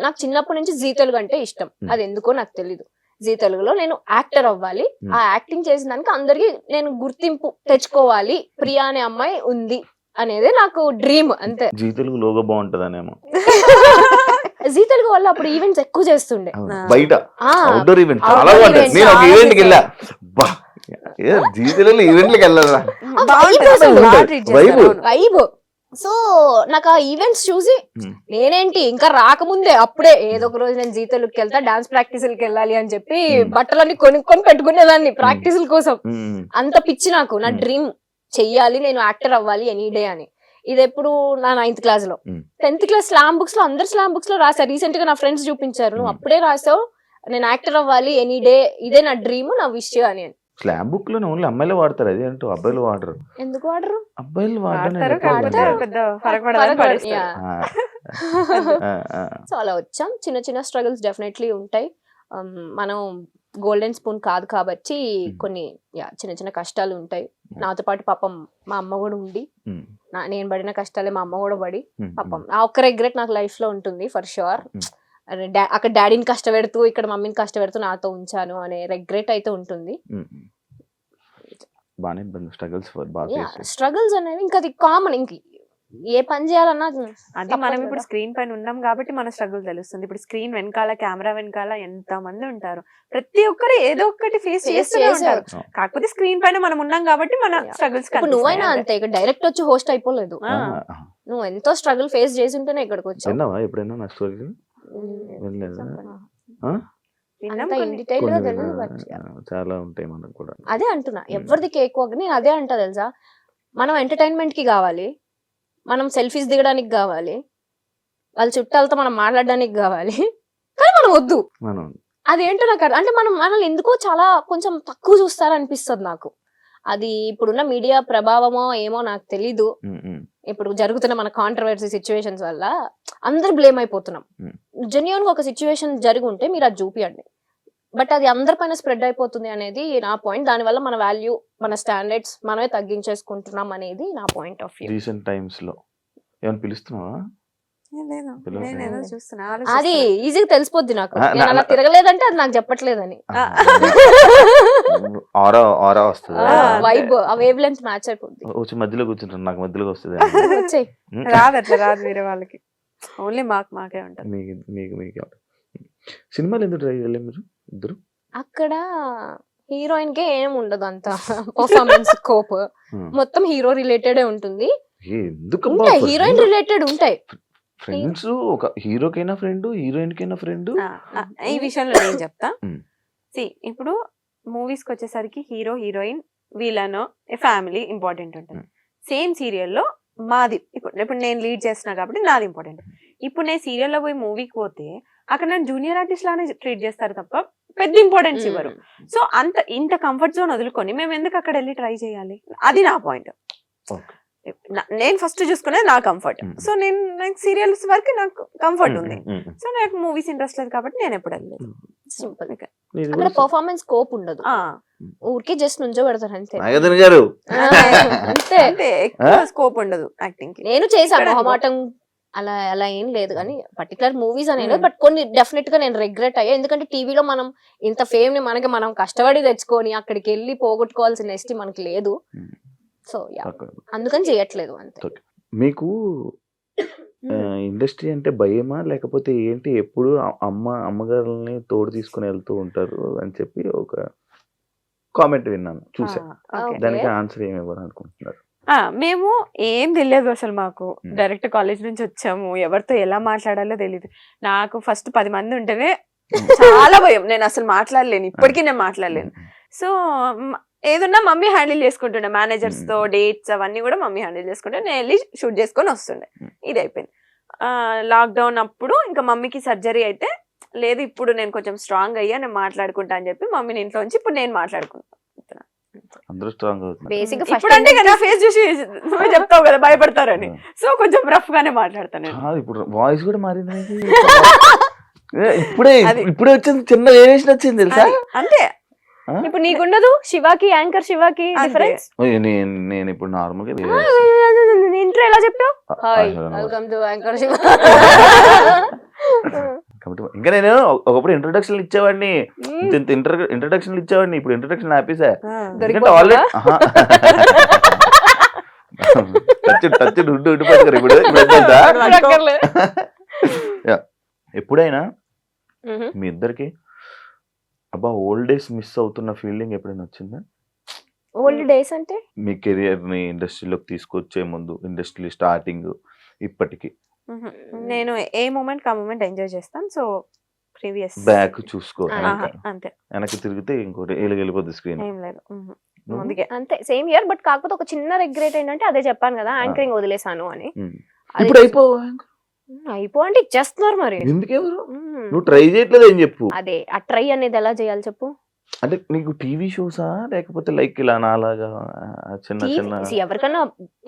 నాకు చిన్నప్పటి నుంచి జీ తెలుగు అంటే ఇష్టం, అది ఎందుకో నాకు తెలీదు. జీ తెలుగులో నేను యాక్టర్ అవ్వాలి, ఆ యాక్టింగ్ చేసిన దానికి అందరికి నేను గుర్తింపు తెచ్చుకోవాలి, ప్రియా అనే అమ్మాయి ఉంది అనేది నాకు డ్రీమ్, అంతే. జీ తెలుగు లోగో బాగుంటదనేమో. జీ తెలుగు వల్ల అప్పుడు ఈవెంట్స్ ఎక్కువ చేస్తుండే, బయట అవుట్డోర్ ఈవెంట్ చాలా బాగుంటాయి. నేను ఒక ఈవెంట్ కి వెళ్ళా, జీ తెలుగు ఈవెంట్లకి వెళ్ళాలా, వైబ్. సో నాకు ఆ ఈవెంట్స్ చూసి నేనేంటి ఇంకా రాకముందే అప్పుడే ఏదో ఒక రోజు నేను జీ తెలుగుకి వెళ్తా, డాన్స్ ప్రాక్టీసులకి వెళ్ళాలి అని చెప్పి బట్టలన్నీ కొనుక్కొని పెట్టుకునేదాన్ని ప్రాక్టీసుల కోసం. అంత పిచ్చి నాకు, నా డ్రీమ్ చెయ్యాలి, నేను యాక్టర్ అవ్వాలి ఎనీ డే అని. ఇది ఎప్పుడు నా 9th క్లాస్ లో. 10th క్లాస్ స్లామ్ బుక్స్ లో అందరు స్లామ్ బుక్స్ లో రాశారు. రీసెంట్ గా నా ఫ్రెండ్స్ చూపించారు, నువ్వు అప్పుడే రాసావు నేను యాక్టర్ అవ్వాలి ఎనీ డే, ఇదే నా డ్రీమ్, నా విష్ అని. స్లామ్ బుక్ లో ఓన్లీ అమ్మాయిలు వాడతారు, అది అంటూ అబ్బాయిలు వాడరు. ఎందుకు వాడరు? అబ్బాయిలు సో అలా వచ్చాం. చిన్న చిన్న స్ట్రగుల్స్ డెఫినెట్లీ ఉంటాయి. మనం గోల్డెన్ స్పూన్ కాదు కాబట్టి కొన్ని చిన్న చిన్న కష్టాలు ఉంటాయి. నాతో పాటు పాపం మా అమ్మ కూడా ఉండి, నేను పడిన కష్టాలే మా అమ్మ కూడా పడి, పాపం ఆ ఒక్క రిగ్రెట్ నాకు లైఫ్ లో ఉంటుంది ఫర్ షూర్. అక్కడ డాడీని కష్టపెడుతూ ఇక్కడ మమ్మీని కష్టపెడుతూ నాతో ఉంచాను అనే రిగ్రెట్ అయితే ఉంటుంది. స్ట్రగుల్స్ అనేవి ఇంకా అది కామన్, ఇంక ఏ పని చేయాలన్నా అది మనం ఇప్పుడు స్క్రీన్ పైన ఉన్నాం కాబట్టి మన స్ట్రగుల్ తెలుస్తుంది. ఇప్పుడు స్క్రీన్ వెనకాల, కెమెరా వెనకాల ఎంత మంది ఉంటారు, ప్రతి ఒక్కరు ఏదో ఒకటి ఫేస్ చేస్తూనే ఉంటారు. కాకపోతే స్క్రీన్ పైన మనం ఉన్నాం కాబట్టి మన స్ట్రగుల్స్. నువ్వైనా అంతే, ఇక్కడ డైరెక్ట్ వచ్చి హోస్ట్ అయిపోలేదు, నువ్వు ఎంతో స్ట్రగుల్ ఫేస్ చేసి ఉంటేనే ఇక్కడికి వచ్చావు. ఎప్పుడైనా నా స్టోరీ చాలా ఉంటాయి మనకు కూడా. అదే అంటున్నా, ఎవరిది కేక్ నేను అదే అంటా తెలుసా, మనం ఎంటర్టైన్మెంట్ కి కావాలి, మనం సెల్ఫీస్ దిగడానికి కావాలి, వాళ్ళ చుట్టాలతో మనం మాట్లాడడానికి కావాలి, కానీ మనం వద్దు. అదేంటో నాకు అంటే మనల్ని ఎందుకో చాలా కొంచెం తక్కువ చూస్తారనిపిస్తుంది నాకు. అది ఇప్పుడున్న మీడియా ప్రభావమో ఏమో నాకు తెలీదు. ఇప్పుడు జరుగుతున్న మన కాంట్రవర్సీ సిచ్యువేషన్స్ వల్ల అందరు బ్లేమ్ అయిపోతున్నాం. జెన్యూన్ గా ఒక సిచ్యువేషన్ జరిగి ఉంటే మీరు అది చూపియండి, బట్ అది అందరిపైన స్ప్రెడ్ అయిపోతుంది అనేది నా పాయింట్. దానివల్ల మన వాల్యూ, మన స్టాండర్డ్స్ మనమే తగ్గించేసుకుంటున్నాం అనేది నా point of view. Recent times లో ఏమైనా పిలుస్తున్నావా? అది ఈజీగా తెలిసిపోద్ది నాకు, నేను అలా తిరగలేదంటే అది నాకు చెప్పట్లేదని. వైబ్ ఆ వేవ్ లెంత్ మ్యాచ్ అయిపోద్ది. మధ్యలో కూర్చుంటాను, నాకు మధ్యలోకి వస్తుంది. రాదు అట్లా, రాదు వేరే వాళ్ళకి, ఓన్లీ మాకే ఉంటుంది. మీకు సినిమాలు ఎందుకు ట్రై చేయలేదు మీరు ఇద్దరు? అక్కడ హీరోయిన్ కే ఏం ఉండదు అంత పర్ఫార్మెన్స్ స్కోప్, మొత్తం హీరో రిలేటెడ్ ఉంటుంది. హీరోయిన్ రిలేటెడ్ ఉంటాయి. ఫ్రెండ్స్, ఒక హీరోకైనా ఫ్రెండ్, హీరోయిన్ కైనా ఫ్రెండ్. ఈ విషయంలో నేను చెప్తా. ఇప్పుడు మూవీస్ కి వచ్చేసరికి హీరో హీరోయిన్ వీళ్ళనో ఫ్యామిలీ ఇంపార్టెంట్ ఉంటుంది. సేమ్ సీరియల్లో మాది ఇప్పుడు నేను లీడ్ చేస్తున్నా కాబట్టి నాది ఇంపార్టెంట్. ఇప్పుడు నేను సీరియల్లో పోయి మూవీకి పోతే అక్కడ నేను జూనియర్ ఆర్టిస్ట్ లానే ట్రీట్ చేస్తారు తప్ప పెద్ద ఇంపార్టెన్స్ ఇవ్వరు. సో ఇంత కంఫర్ట్ జోన్ వదులుకొని మేము ఎందుకు అక్కడ వెళ్ళి ట్రై చేయాలి? అది నా పాయింట్. నేను ఫస్ట్ చూసుకునేది నా కంఫర్ట్. సో నాకు సీరియల్స్ వరకు నాకు కంఫర్ట్ ఉంది. సో నాకు మూవీస్ ఇంట్రెస్ట్ లేదు కాబట్టి నేను ఎప్పుడు వెళ్ళలేదు. సింపుల్. అక్కడ పర్ఫార్మెన్స్ స్కోప్ ఉండదు, ఊరికే జస్ట్ నుంచో పెడతారు అంతే. అంతే, ఎక్కువ స్కోప్ ఉండదు యాక్టింగ్ కి. నేను చేశాను మొహమాటం, అలా ఏం లేదు కానీ పర్టికులర్ మూవీస్ అనేది. బట్ కొన్ని డెఫినెట్ గా నేను రిగ్రెట్ అయ్యా, ఎందుకంటే టీవీలో మనం ఇంత ఫేమ్ ని మనం కష్టపడి తెచ్చుకొని అక్కడికి వెళ్ళి పోగొట్టుకోవాల్సిన ఎస్టీ మనకి లేదు. సో అందుకని చేయట్లేదు అంతే. మీకు ఇండస్ట్రీ అంటే భయమా లేకపోతే ఏంటి? ఎప్పుడు అమ్మగారుల్ని తోడు తీసుకుని వెళ్తూ ఉంటారు అని చెప్పి ఒక కామెంట్ విన్నాను, చూసా. ఓకే. దానికి ఆన్సర్ ఏమి ఇవ్వాలి అనుకుంటున్నారు? మేము ఏం తెలియదు అసలు, మాకు డైరెక్ట్ కాలేజ్ నుంచి వచ్చాము, ఎవరితో ఎలా మాట్లాడాలో తెలియదు. నాకు ఫస్ట్ 10 మంది ఉంటేనే చాలా భయం, నేను అసలు మాట్లాడలేను, ఇప్పటికీ నేను మాట్లాడలేను. సో ఏదున్నా మమ్మీ హ్యాండిల్ చేసుకుంటుండే, మేనేజర్స్ తో డేట్స్ అవన్నీ కూడా మమ్మీ హ్యాండిల్ చేసుకుంటే నేను వెళ్ళి షూట్ చేసుకొని వస్తుండే. ఇది అయిపోయింది. లాక్డౌన్ అప్పుడు ఇంకా మమ్మీకి సర్జరీ అయితే, లేదు ఇప్పుడు నేను కొంచెం స్ట్రాంగ్ అయ్యా, నేను మాట్లాడుకుంటా అని చెప్పి మమ్మీని ఇంట్లో ఉంచి ఇప్పుడు నేను మాట్లాడుకుంటా. అందరూ స్ట్రాంగ్ అవుతున్నారు. బేసిక్ ఇప్పుడు అంటే కదా ఫేస్ చూసి నువ్వే చెప్తావు కదా భయపడతారని, సో కొంచెం రఫ్ గానే మాట్లాడతాను. ఇప్పుడు వాయిస్ కూడా మారింది. ఇప్పుడే వచ్చింది, చిన్న వేరియేషన్ వచ్చింది తెలుసా? అంతే. ఇప్పుడు నీకుండదు, శివాకి యాంకర్ శివాకి డిఫరెన్స్. నేను ఇప్పుడు నార్మల్ గా ఇంట్రో ఎలా చెప్పావు? Hi welcome to anchor Shiva. ఇంకా నేను ఒకప్పుడు ఇంట్రొడక్షన్ ఇచ్చేవాడిని, ఇంట్రొడక్షన్ ఇచ్చేవాడిని, ఇప్పుడు ఇంట్రొడక్షన్ ఆపేసా. ఎందుకంటే ఆల్రెడీ టచ్ ఉండిపోతారు ఇప్పుడు. ఎప్పుడైనా మీ ఇద్దరికి అబ్బా ఓల్డ్ డేస్ మిస్ అవుతున్న ఫీలింగ్ ఎప్పుడైనా వచ్చిందా? ఓల్డ్ డేస్ అంటే మీ కెరియర్ ని ఇండస్ట్రీలోకి తీసుకొచ్చే ముందు, ఇండస్ట్రీ స్టార్టింగ్ ఇప్పటికి? నేను ఏ మూమెంట్ కా మూమెంట్ ఎంజాయ్ చేస్తాను. సో ప్రీవియస్ బ్యాక్ చూసుకో, అంతే. వెనక్కి తిరిగితే ఇంకోటి వెళ్ళిపోద్ది స్క్రీన్. ఏం లేదు, అందుకే అంతే సేమ్ ఇయర్. బట్ కాకపోతే ఒక చిన్న రిగ్రెట్ ఏంటంటే, అదే చెప్పాను కదా యాంకరింగ్ వదిలేసాను అని. ఇప్పుడు అయిపో అంటే ఇచ్చేస్తున్నారు మరి. ఎందుకెవరు నువ్వు ట్రై చేయట్లేదు ఏం చెప్పు? అదే ఆ ట్రై అనేది ఎలా చేయాలి చెప్పు. అంటే నీకు టీవీ షోసా లేకపోతే లైక్ ఇలా నాలాగా చిన్న చిన్న? ఎవరికన్నా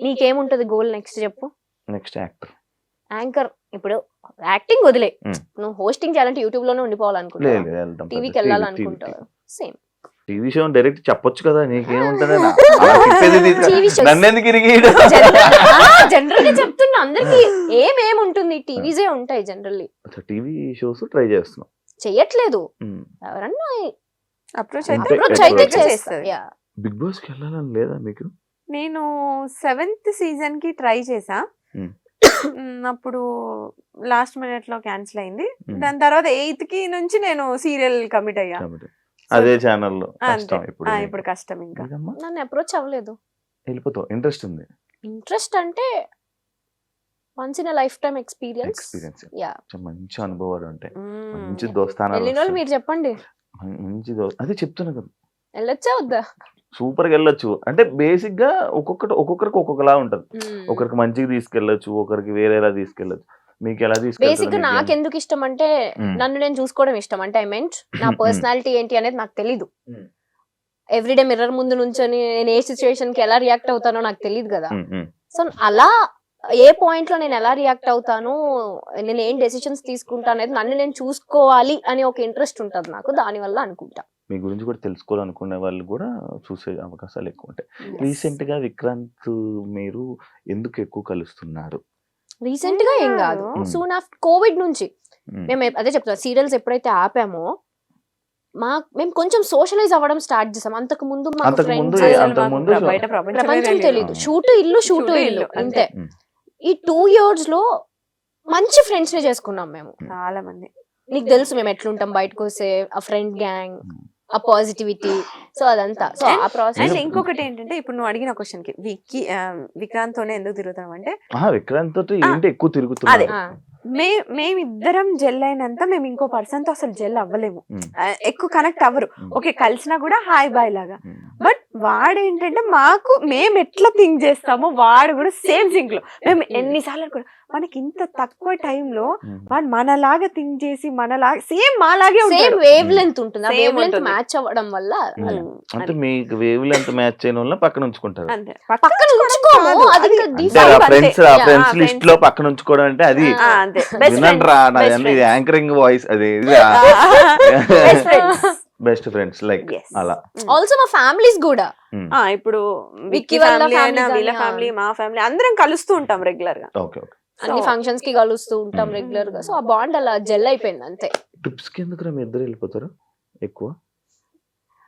నీకేముంటది గోల్ నెక్స్ట్ చెప్పు? Next actor, anchor. ఇప్పుడు యాక్టింగ్ వదిలే, నువ్వు హోస్టింగ్ చేయాలంటే యూట్యూబ్ లోనే ఉండిపోవాలనుకుంటావు, టీవీకి వెళ్ళాలనుకుంటావు. సేమ్ టీవీ షో డైరెక్ట్ చెప్పొచ్చు కదా, నీకేముంటది? నన్నెందుకు జనరల్ గా చెప్తున్నా, అందరికి ఏమేముంటుంది, టీవీసే ఉంటాయి జనరల్లీ. టీవీ షోస్ ట్రై చేస్తున్నావు? చెయ్యట్లేదు, ఎవరన్నా అప్రోచ్ అయితే చేస్తారు. బిగ్ బాస్ కి వెళ్ళాలని లేదా మీకు? నేను 7th సీజన్ కి ట్రై చేసా, అప్పుడు లాస్ట్ మినిట్ లో క్యాన్సిల్ అయింది. దాని తర్వాత 8th కి నుంచి నేను సీరియల్ కమిట్ అయ్యా, అదే ఛానల్లో. ఇప్పుడు కష్టం, ఇంకా నన్ను అప్రోచ్ అవ్వలేదు. వెళ్ళిపోతావు? ఇంట్రెస్ట్ ఉంది? ఇంట్రెస్ట్ అంటే once in life time experience. మంచి అనుభవాలు ఉంటాయి, మంచి దోస్తానాలు. మీరు చెప్పండి. మంచి అదే చెప్తున్నా కదా, వెళ్ళొచ్చా వద్దా? సూపర్ గా వెళ్ళొచ్చు. అంటే బేసిక్ గా ఒక్కొక్కరికి ఒక్కొక్కలా ఉంటది. ఒకరికి మంచిగా తీసుకెళ్లొచ్చు, ఒకరికి వేరేలా తీసుకెళ్లొచ్చు. మీకు ఎలా బేసిక్ గా నాకు ఎందుకు ఇష్టం అంటే, నన్ను నేను చూసుకోవడం ఇష్టం. అంటే ఐ మీన్ నా పర్సనాలిటీ ఏంటి అనేది నాకు తెలీదు. ఎవ్రీడే మిర్రర్ ముందు నుంచొని నేను ఏ సిచ్యువేషన్ కి ఎలా రియాక్ట్ అవుతానో నాకు తెలియదు కదా. సో అలా ఏ పాయింట్ లో నేను ఎలా రియాక్ట్ అవుతాను, నేను ఏం డెసిషన్స్ తీసుకుంటా అనేది నన్ను నేను చూసుకోవాలి అని ఒక ఇంట్రెస్ట్ ఉంటుంది నాకు. దాని వల్ల అనుకుంటా మీ గురించి కూడా తెలుసుకోవాలనుకునే వాళ్ళు కూడా చూసే అవకాశాలు ఎక్కువ ఉంటాయి. రీసెంట్ గా విక్రాంత్ మీరు ఎందుకు ఎక్కువ కలుస్తున్నారు? రీసెంట్ గా ఏం కాదు, సూన్ ఆఫ్టర్ కోవిడ్ నుంచి మేము అదే చెప్తాం, సీరియల్స్ ఎప్పుడైతే ఆపామో మేము కొంచెం సోషలైజ్ అవ్వడం స్టార్ట్ చేసాం. అంతకు ముందు ప్రపంచం తెలీదు, షూటు ఇల్లు అంతే. ఈ 2 years లో మంచి ఫ్రెండ్స్ ని చేసుకున్నాం మేము, చాలా మంది. నీకు తెలుసు మేము ఎట్లుంటాం బయటకు వస్తే, ఆ ఫ్రెండ్ గ్యాంగ్, ఆ పాజిటివిటీ, సో అదంతా. సో ఆ ప్రాసెస్. ఇంకొకటి ఏంటంటే, ఇప్పుడు నువ్వు అడిగిన క్వశ్చన్ కి విక్రాంత్ తోనే ఎందుకు తిరుగుతాం అంటే, విక్రాంత్ తోటి ఏంటి ఎక్కువ తిరుగుతుంది. మేమిద్దరం జెల్ అయినంత మేము ఇంకో పర్సన్ తో అసలు జెల్ అవ్వలేము, ఎక్కువ కనెక్ట్ అవ్వరు. ఓకే కలిసినా కూడా హాయ్ బాయ్ లాగా. బట్ వాడు ఏంటంటే, మేము ఎట్లా థింక్ చేస్తామో వాడు కూడా సేమ్ థింక్ లో. మేము ఎన్నిసార్లు అనుకో, మనకి ఇంత తక్కువ టైంలో వాడు మనలాగా థింక్ చేసి మనలాగా సేమ్ మాలాగే సేమ్ వేవ్ లెంత్ ఉంటుంది. ఆ వేవ్ లెంత్ మ్యాచ్ అవ్వడం వల్ల, అంటే మీకు వేవ్ లెంత్ మ్యాచ్ అయిన వల్ల పక్కన ఉంచుకుంటారు. పక్కన ఉంచుకోము, అది ఫ్రెండ్స్ లిస్ట్ లో పక్కన ఉంచుకోవడం అంటే అది యాంకరింగ్ వాయిస్, అది బెస్ట్ ఫ్రెండ్స్ లైక్ అలా. ఆల్సో మా ఫ్యామిలీస్ కూడా, ఇప్పుడు విక్కీ ఫ్యామిలీ అయినా వీళ్ళ ఫ్యామిలీ మా ఫ్యామిలీ అందరం కలుస్తూ ఉంటాం రెగ్యులర్ గా. అన్ని ఫంక్షన్స్ కి కలుస్తూ ఉంటాం రెగ్యులర్ గా. సో ఆ బాండ్ అలా జెల్ అయిపోయింది అంతే. ట్రిప్స్ కి ఎందుకు మీ ఇద్దరు వెళ్ళిపోతారు ఎక్కువ?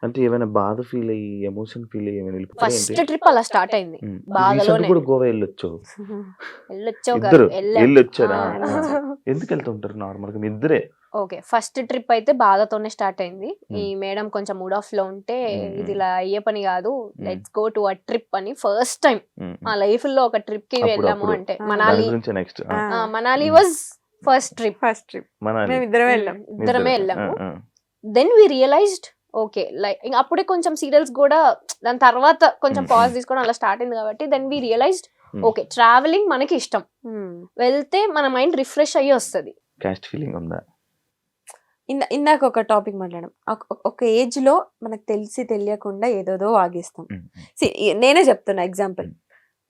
అంటే ఏమైనా బాధ ఫీల్ అయ్యి, ఎమోషన్ ఫీల్ అయ్యి ఏమైనా వెళ్ళిపోతారు? ఫస్ట్ ట్రిప్ అలా స్టార్ట్ అయింది బాధలోనే. కూడా గోవా వెళ్ళొచ్చారా? ఎందుకు వెళ్తుంటారు నార్మల్ గా మీ ఇద్దరే? ఓకే ఫస్ట్ ట్రిప్ అయితే బాధతోనే స్టార్ట్ అయింది. ఈ మేడం కొంచెం మూడ్ ఆఫ్ లో ఉంటే ఇది ఇలా అయ్యే పని కాదు, let's go to a trip అని ఫస్ట్ టైం మా లైఫ్ లో ఒక ట్రిప్ కి వెళ్ళాము. అంటే Manali, next Manali was first trip. మేము ఇద్దరమే వెళ్ళాము. Then we realized okay like అప్పుడే కొంచెం సీరియల్స్ కూడా దాని తర్వాత కొంచెం పాజ్ తీసుకోవడం అలా స్టార్ట్ అయింది కాబట్టి then we realized okay travelling మనకి ఇష్టం, వెళ్తే మన మైండ్ రిఫ్రెష్ అయ్యి వస్తుంది. కాస్ట్ ఫీలింగ్ ఉందా? ఇందాక ఒక టాపిక్ మాట్లాడడం, ఒక ఏజ్ లో మనకు తెలిసి తెలియకుండా ఏదోదో వాగేస్తాం. నేనే చెప్తున్నా ఎగ్జాంపుల్,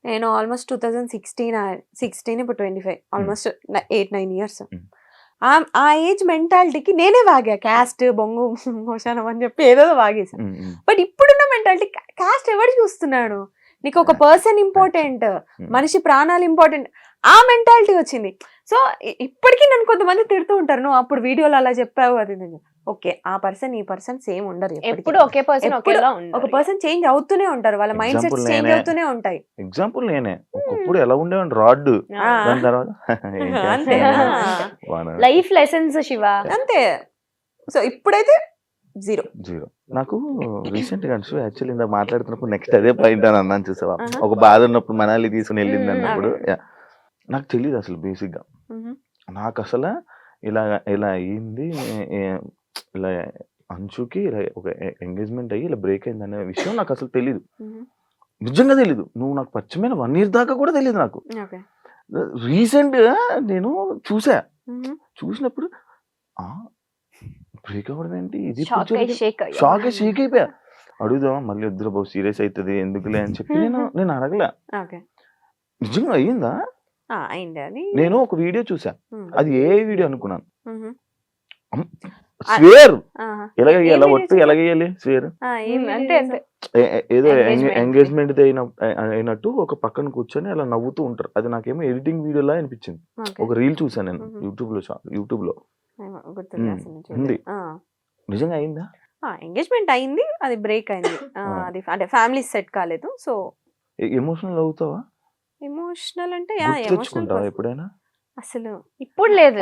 నేను ఆల్మోస్ట్ 2016 ఇప్పుడు 25 ఆల్మోస్ట్ 8-9 ఇయర్స్. ఆ ఏజ్ మెంటాలిటీకి నేనే వాగా, క్యాస్ట్ బొంగు మోషానం అని చెప్పి ఏదో వాగేసాను. బట్ ఇప్పుడున్న మెంటాలిటీ క్యాస్ట్ ఎవరు చూస్తున్నాడు, నీకు ఒక పర్సన్ ఇంపార్టెంట్, మనిషి ప్రాణాలు ఇంపార్టెంట్, ఆ మెంటాలిటీ వచ్చింది. సో ఇప్పటికీ నన్ను కొంతమంది తిడుతూ ఉంటారు, నువ్వు అప్పుడు వీడియోలో అలా చెప్పావు అది. ఓకే ఆ పర్సన్ ఈ పర్సన్ సేమ్ ఉండరు, ఎప్పుడు ఒకే పర్సన్ ఒక పర్సన్ చేంజ్ అవుతూనే ఉంటారు, వాళ్ళ మైండ్ సెట్స్ చేంజ్ అవుతూనే ఉంటాయి. ఎగ్జాంపుల్ నేనే ఒకప్పుడు ఎలా ఉండేవాడిని రాడ్, దాని తర్వాత లైఫ్ లెసన్స్ శివ అంతే. సో ఇప్పుడైతే జీరో. నాకు రీసెంట్ గా యాక్చువల్లీ ఇందాక మాట్లాడుతున్నప్పుడు నెక్స్ట్ అదే పాయింట్ అని అన్నాను చూసావా, ఒక బాధ ఉన్నప్పుడు మనాలి తీసుకుని వెళ్ళింది అన్నప్పుడు నాకు తెలియదు అసలు బేసిక్ గా, నాకు అసలు ఇలా అయ్యింది, ఇలా అంచుకి ఇలా ఒక ఎంగేజ్మెంట్ అయ్యి ఇలా బ్రేక్ అయింది అనే విషయం నాకు అసలు తెలీదు, నిజంగా తెలీదు. నువ్వు నాకు పరిచయమైన 1 year దాకా కూడా తెలియదు నాకు. రీసెంట్ గా నేను చూసినప్పుడు బ్రేక్ అవ్వడం ఏంటి, ఇది షాక్ అయిపోయా. అడుగుదామా మళ్ళీ వద్దురా బాబు సీరియస్ అవుతుంది ఎందుకులే అని చెప్పి నేను అడగలే. నిజంగా అయ్యిందా? నేను ఒక వీడియో చూసా, అది ఏ వీడియో అనుకున్నాను, స్వేర్ ఎలాగేయాలి, ఒట్టు ఎలాగేయాలి స్వేర్ ఏదో ఎంగేజ్మెంట్ అయినట్టు ఒక పక్కన కూర్చొని అలా నవ్వుతూ ఉంటారు. అది నాకేమో ఎడిటింగ్ వీడియోలా అనిపించింది. ఒక రీల్ చూసాను నేను యూట్యూబ్ లో ఉంది. నిజంగా అయిందా? ఎంగేజ్మెంట్ అయింది, అది బ్రేక్ అయింది, అది అంటే ఫ్యామిలీ సెట్ కాలేదు. సో ఎమోషనల్ అవుతావా? ఎమోషనల్ అంటే తెచ్చుకుంటావా ఎప్పుడైనా? అసలు ఇప్పుడు లేదు,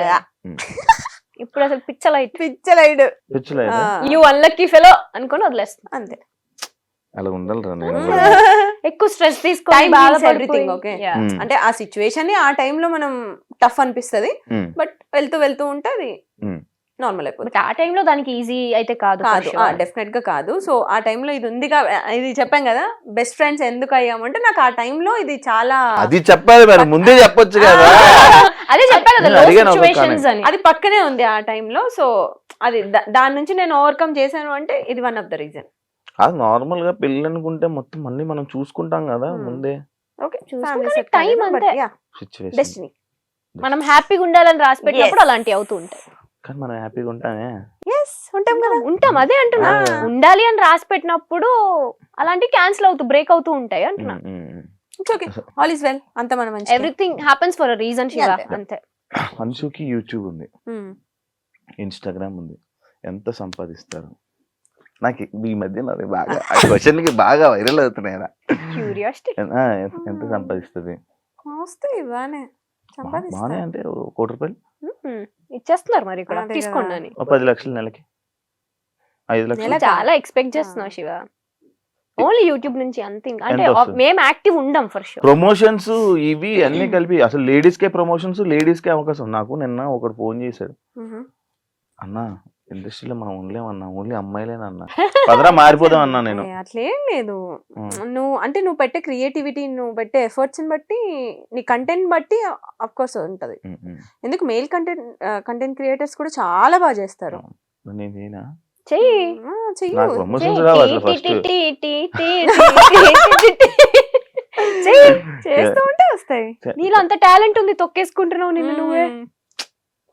ఇప్పుడు అసలు పిచ్చలైడ్ యు అన్లక్కీ ఫెలో అనుకొని వదిలేస్తా అంతే. అలా ఉండాలిరా, నేను ఎక్కువ స్ట్రెస్ తీసుకొని ఎవ్రీథింగ్ ఓకే. అంటే ఆ సిచ్యువేషన్ ఆ టైంలో మనం టఫ్ అనిపిస్తది, బట్ వెళ్తూ ఉంటే అది నార్మల్ అయిపోతుంది. ఆ టైంలో దానికి ఈజీ అయితే కాదు, డెఫినెట్ గా కాదు. సో ఆ టైంలో ఇది ఉంది, ఇది చెప్పాం కదా బెస్ట్ ఫ్రెండ్స్ ఎందుకు అయ్యామంటే నాకు ఆ టైంలో ఇది చాలా, అది చెప్పాలి మరి ముందే చెప్పొచ్చు కదా. అదే చెప్పాను కదా, సిచువేషన్స్ అని అది పక్కనే ఉంది ఆ టైంలో. సో అది దాని నుంచి నేను ఓవర్కమ్ చేశాను అంటే ఇది వన్ ఆఫ్ ద రీజన్. అది నార్మల్ గా పెళ్ళి అనుకుంటే మొత్తం అన్ని మనం చూసుకుంటాం కదా ముందే. టైం అంతే, డెస్టినీ. మనం హ్యాపీగా ఉండాలని రాసి పెట్టినప్పుడు అలాంటివి అవుతూ ఉంటాయి. కానీ మనం హ్యాపీగా ఉంటామే, ఉంటాం అదే అంటున్నా. ఉండాలి అని రాసి పెట్టినప్పుడు అలాంటివి క్యాన్సిల్ అవుతూ బ్రేక్ అవుతూ ఉంటాయి అంటున్నా. ఆల్ ఇస్ వెల్, అంత మనం everything happens for a reason Shiva, అంతే. అన్షుకి యూట్యూబ్ ఉంది, ఇన్స్టాగ్రామ్ ఉంది, ఎంత సంపాదిస్తారు? నాకు ఈ మధ్య బాగా క్వశ్చన్కి బాగా వైరల్ అవుతున్నాయి. ఎంత సంపాదిస్తుంది? బానే అంటే 1 కోటి రూపాయలు ఇచ్చేస్తున్నారు మరి ఇక్కడ తీసుకోండి అని. 10 లక్షలు నెలకి, 5 లక్షలు చాలా ఎక్స్పెక్ట్ చేస్తున్నావు శివ. ఓన్లీ యూట్యూబ్ నుంచి అంతే, అంటే మేము యాక్టివ్ ఉండం ఫర్ షూర్. ప్రమోషన్స్ ఇవి అన్ని కలిపి అసలు లేడీస్ కే ప్రమోషన్స్, లేడీస్ కే అవకాశం. నాకు నిన్న ఒకడు ఫోన్ చేశాడు, అన్నా ఇండస్ట్రీలో మనం ఉండలేమన్నా, ఓన్లీ అమ్మాయిలేనన్నా, పదరా మారిపోదాం అన్నా. నేను అట్లేం లేదు, నువ్వు పెట్టే క్రియేటివిటీ, నువ్వు పెట్టే ఎఫర్ట్స్ బట్టి, నీ కంటెంట్ బట్టి ఆఫ్ కోర్స్ ఉంటది. ఎందుకు మేల్ కంటెంట్ క్రియేటర్స్ కూడా చాలా బాగా చేస్తారు. నేనేనా చేస్తూ ఉంటే వస్తాయి. నీలో అంత టాలెంట్ ఉంది, తొక్కేసుకుంటున్నావు నిన్ను నువ్వే.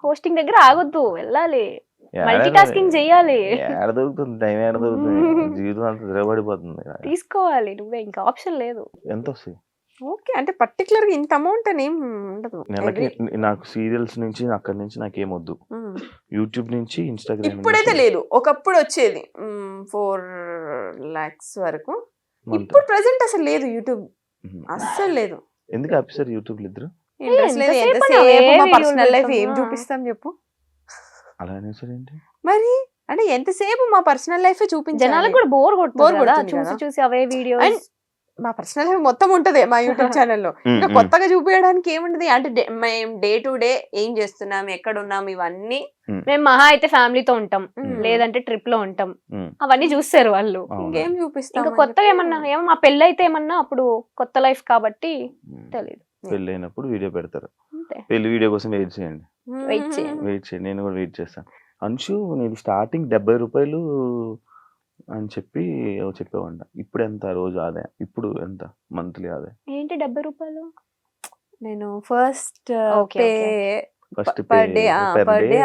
హోస్టింగ్ దగ్గర ఆగొద్దు, వెళ్ళాలి, మల్టీ టాస్కింగ్ చెయ్యాలి. దొరుకుతుంది టైం, దొరుకుతుంది, జీవితం అంతా తిరగబడిపోతుంది. తీసుకోవాలి నువ్వే, ఇంకా ఆప్షన్ లేదు. ఎంత వస్తాయి? ఓకే అంటే పర్టికులర్ గా ఇంత అమౌంట్ అని ఏం ఉండదు. నెలకి నాకు సీరియల్స్ నుంచి అక్కడి నుంచి నాకేమొద్దు, యూట్యూబ్ నుంచి ఇన్స్టాగ్రామ్. ఇప్పుడైతే లేదు, ఒకప్పుడు వచ్చేది 4 lakhs వరకు. ఇప్పుడు ప్రెసెంట్ అసలు లేదు, యూట్యూబ్ అస్సలు లేదు. ఎందుకు ఆఫీసర్ యూట్యూబ్ ఇద్దరు? ఇంట్రెస్ట్ లేదు. ఎంతసేపు మా పర్సనల్ లైఫ్ ఏం చూపిస్తాం చెప్పు. అలా అనేసరి ఏంటి? మరి అంటే ఎంతసేపు మా పర్సనల్ లైఫ్ చూపించాలి. జనాలకు కూడా బోర్ Bore కొడుతుంది కదా కొడుతుంది చూసి కదా. చూసి అవే వీడియోస్. మా పర్సనల్ లైఫ్ మొత్తం ఉంటది మా యూట్యూబ్ ఛానల్లో. ఇంకా కొత్తగా చూపించడానికి ఏముంటది అంటే మేము డే టు డే ఏం చేస్తున్నాం, ఎక్కడ ఉన్నాం, ఇవన్నీ మేము మహా అయితే ఫ్యామిలీతో ఉంటాం, మ్మ్. లేదంటే ట్రిప్ లో ఉంటాం, ఉమ్, అవన్నీ చూస్తారు వాళ్ళు. అవునా? ఇంకేం చూపిస్తాం. ఇంకా కొత్తగా ఏమన్నా ఏమో మా పెళ్ళి అయితే ఏమన్నా అప్పుడు కొత్త లైఫ్ కాబట్టి ఉమ్. తెలియదు. పెళ్ళి అయినప్పుడు వీడియో పెడతారు. అంతే. పెళ్లి వీడియో కోసం వెయిట్ చేయండి. వెయిట్ చేయండి. వెయిట్ చేయండి, నేను కూడా వెయిట్ చేస్తాను. అంశు నేను స్టార్టింగ్ 70 రూపాయలు అని చెప్పి చెప్పేవాడిన. ఇప్పుడు ఎంత రోజు ఆదాయం, ఇప్పుడు ఎంత మంత్లీ ఆదాయం? ఏంటి 70 రూపాయలు? నేను first Okay, pay first per day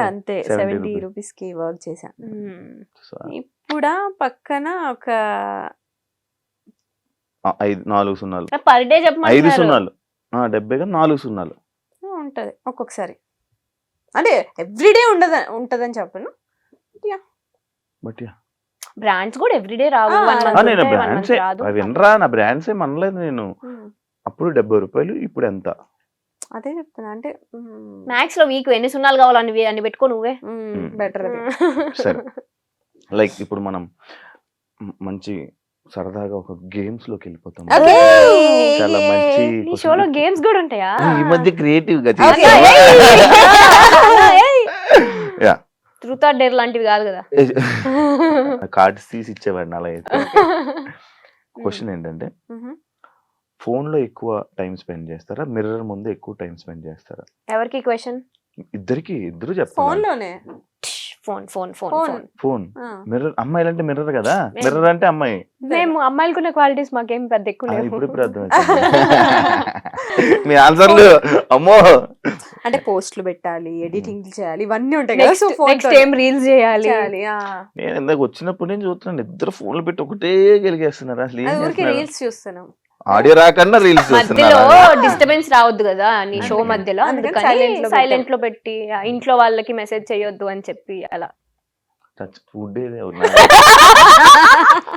అంతే 70 70 రూపీస్ కి వర్క్ చేశాను. మ్మ్. ఇప్పుడు పక్కన ఒక 4 సున్నాలు, పర్ డే 5 చెప్పమంటున్నారు. సున్నాలు, 70 4 సున్నాలు. ఉంటది ఒక్కొక్కసారి. అంటే ఎవ్రీడే ఉంటదని చెప్పను. బట్ బ్రాండ్స్ కూడా ఎవ్రీడే రావు. ఆ, 1 month నేను ఉంటాయి, 1 month బ్రాండ్సే రాదు. వినరా, నా బ్రాండ్స్ ఏం అనలేదు నేను. అప్పుడు 70 రూపాయలు, ఇప్పుడు ఎంత? అదే చెప్తున్నా. అంటే మ్యాథ్స్ లో వీక్ ఎన్ని సున్నాలు కావాలని అన్ని పెట్టుకో నువ్వే. బెటర్ అది. సరే, లైక్ ఇప్పుడు మనం మంచి సరదాగా ఒక గేమ్స్ లోకి వెళ్ళిపోతాం. Okay. చాలా మంచి నీ షోలో గేమ్స్ కూడా ఉంటాయా? ఈ మధ్య క్రియేటివ్ గా Okay. Yeah, truth or dare లాంటివి కాదు కదా. కార్డ్స్ తీసి ఇచ్చేవాడిని అలా అయితే. క్వశ్చన్ ఏంటంటే, ఫోన్ లో ఎక్కువ టైం స్పెండ్ చేస్తారా, మిర్రర్ ముందు ఎక్కువ టైం స్పెండ్ చేస్తారా? ఎవరికి క్వశ్చన్? ఇద్దరు ఫోన్ చెప్తాను. లోనే phone phone phone Phone. Phone. Phone, mirror. అమ్మాయిలు అంటే మిర్రర్ కదా, మిర్రర్ అంటే అమ్మాయి. మేము అమ్మాయిలకున్న క్వాలిటీస్ మాకేం పెద్ద ఎక్కువ లేవు. ఇప్పుడు అర్థం మీ ఆన్సర్లు అమ్మో. అంటే పోస్టులు పెట్టాలి, ఎడిటింగ్ చేయాలి, ఇవన్నీ ఉంటాయి కదా. సో నెక్స్ట్ ఏం రీల్స్ చేయాలి. నేను ఇందాక వచ్చినప్పుడు నేను చూస్తున్నాను, ఇద్దరు ఫోన్లు పెట్టి ఒకటే గెలిగేస్తున్నారు. అసలు ఏం ఊరికి చేస్తున్నారు? రీల్స్ చూస్తున్నాం. ఆడియో రాకన్నా రీల్స్ మధ్యలో చూస్తున్నారు. డిస్టర్బెన్స్ రావద్దు కదా నీ షో మధ్యలో, అందుకని అందుకని silent లో సైలెంట్ లో పెట్టి ఇంట్లో వాళ్ళకి మెసేజ్ చేయొద్దు అని చెప్పి అలా. ఫుడ్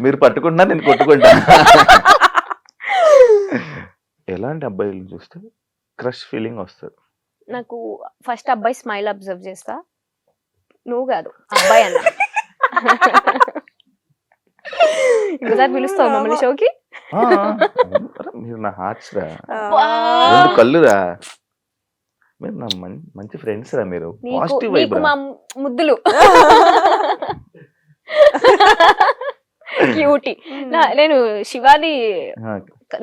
మీరు పట్టుకుంటున్నా, నేను కొట్టుకుంటా. ఎలాంటి అబ్బాయిలు చూస్తే క్రష్ ఫీలింగ్ వస్తుంది? నాకు ఫస్ట్ అబ్బాయి స్మైల్ అబ్జర్వ్ చేస్తా. నువ్వు కాదు అబ్బాయి అన్న. ఇంకోసారి పిలుస్తావు మమ్మల్ని షోకి? ఆ, మీరు నా హార్ట్స్ రా, 2 కళ్ళురా, మీరు నా మంచి ఫ్రెండ్స్ రా, మీరు పాజిటివ్ వైబ్ నీకు రా. మా ముద్దులు క్యూటీ. నేను శివాని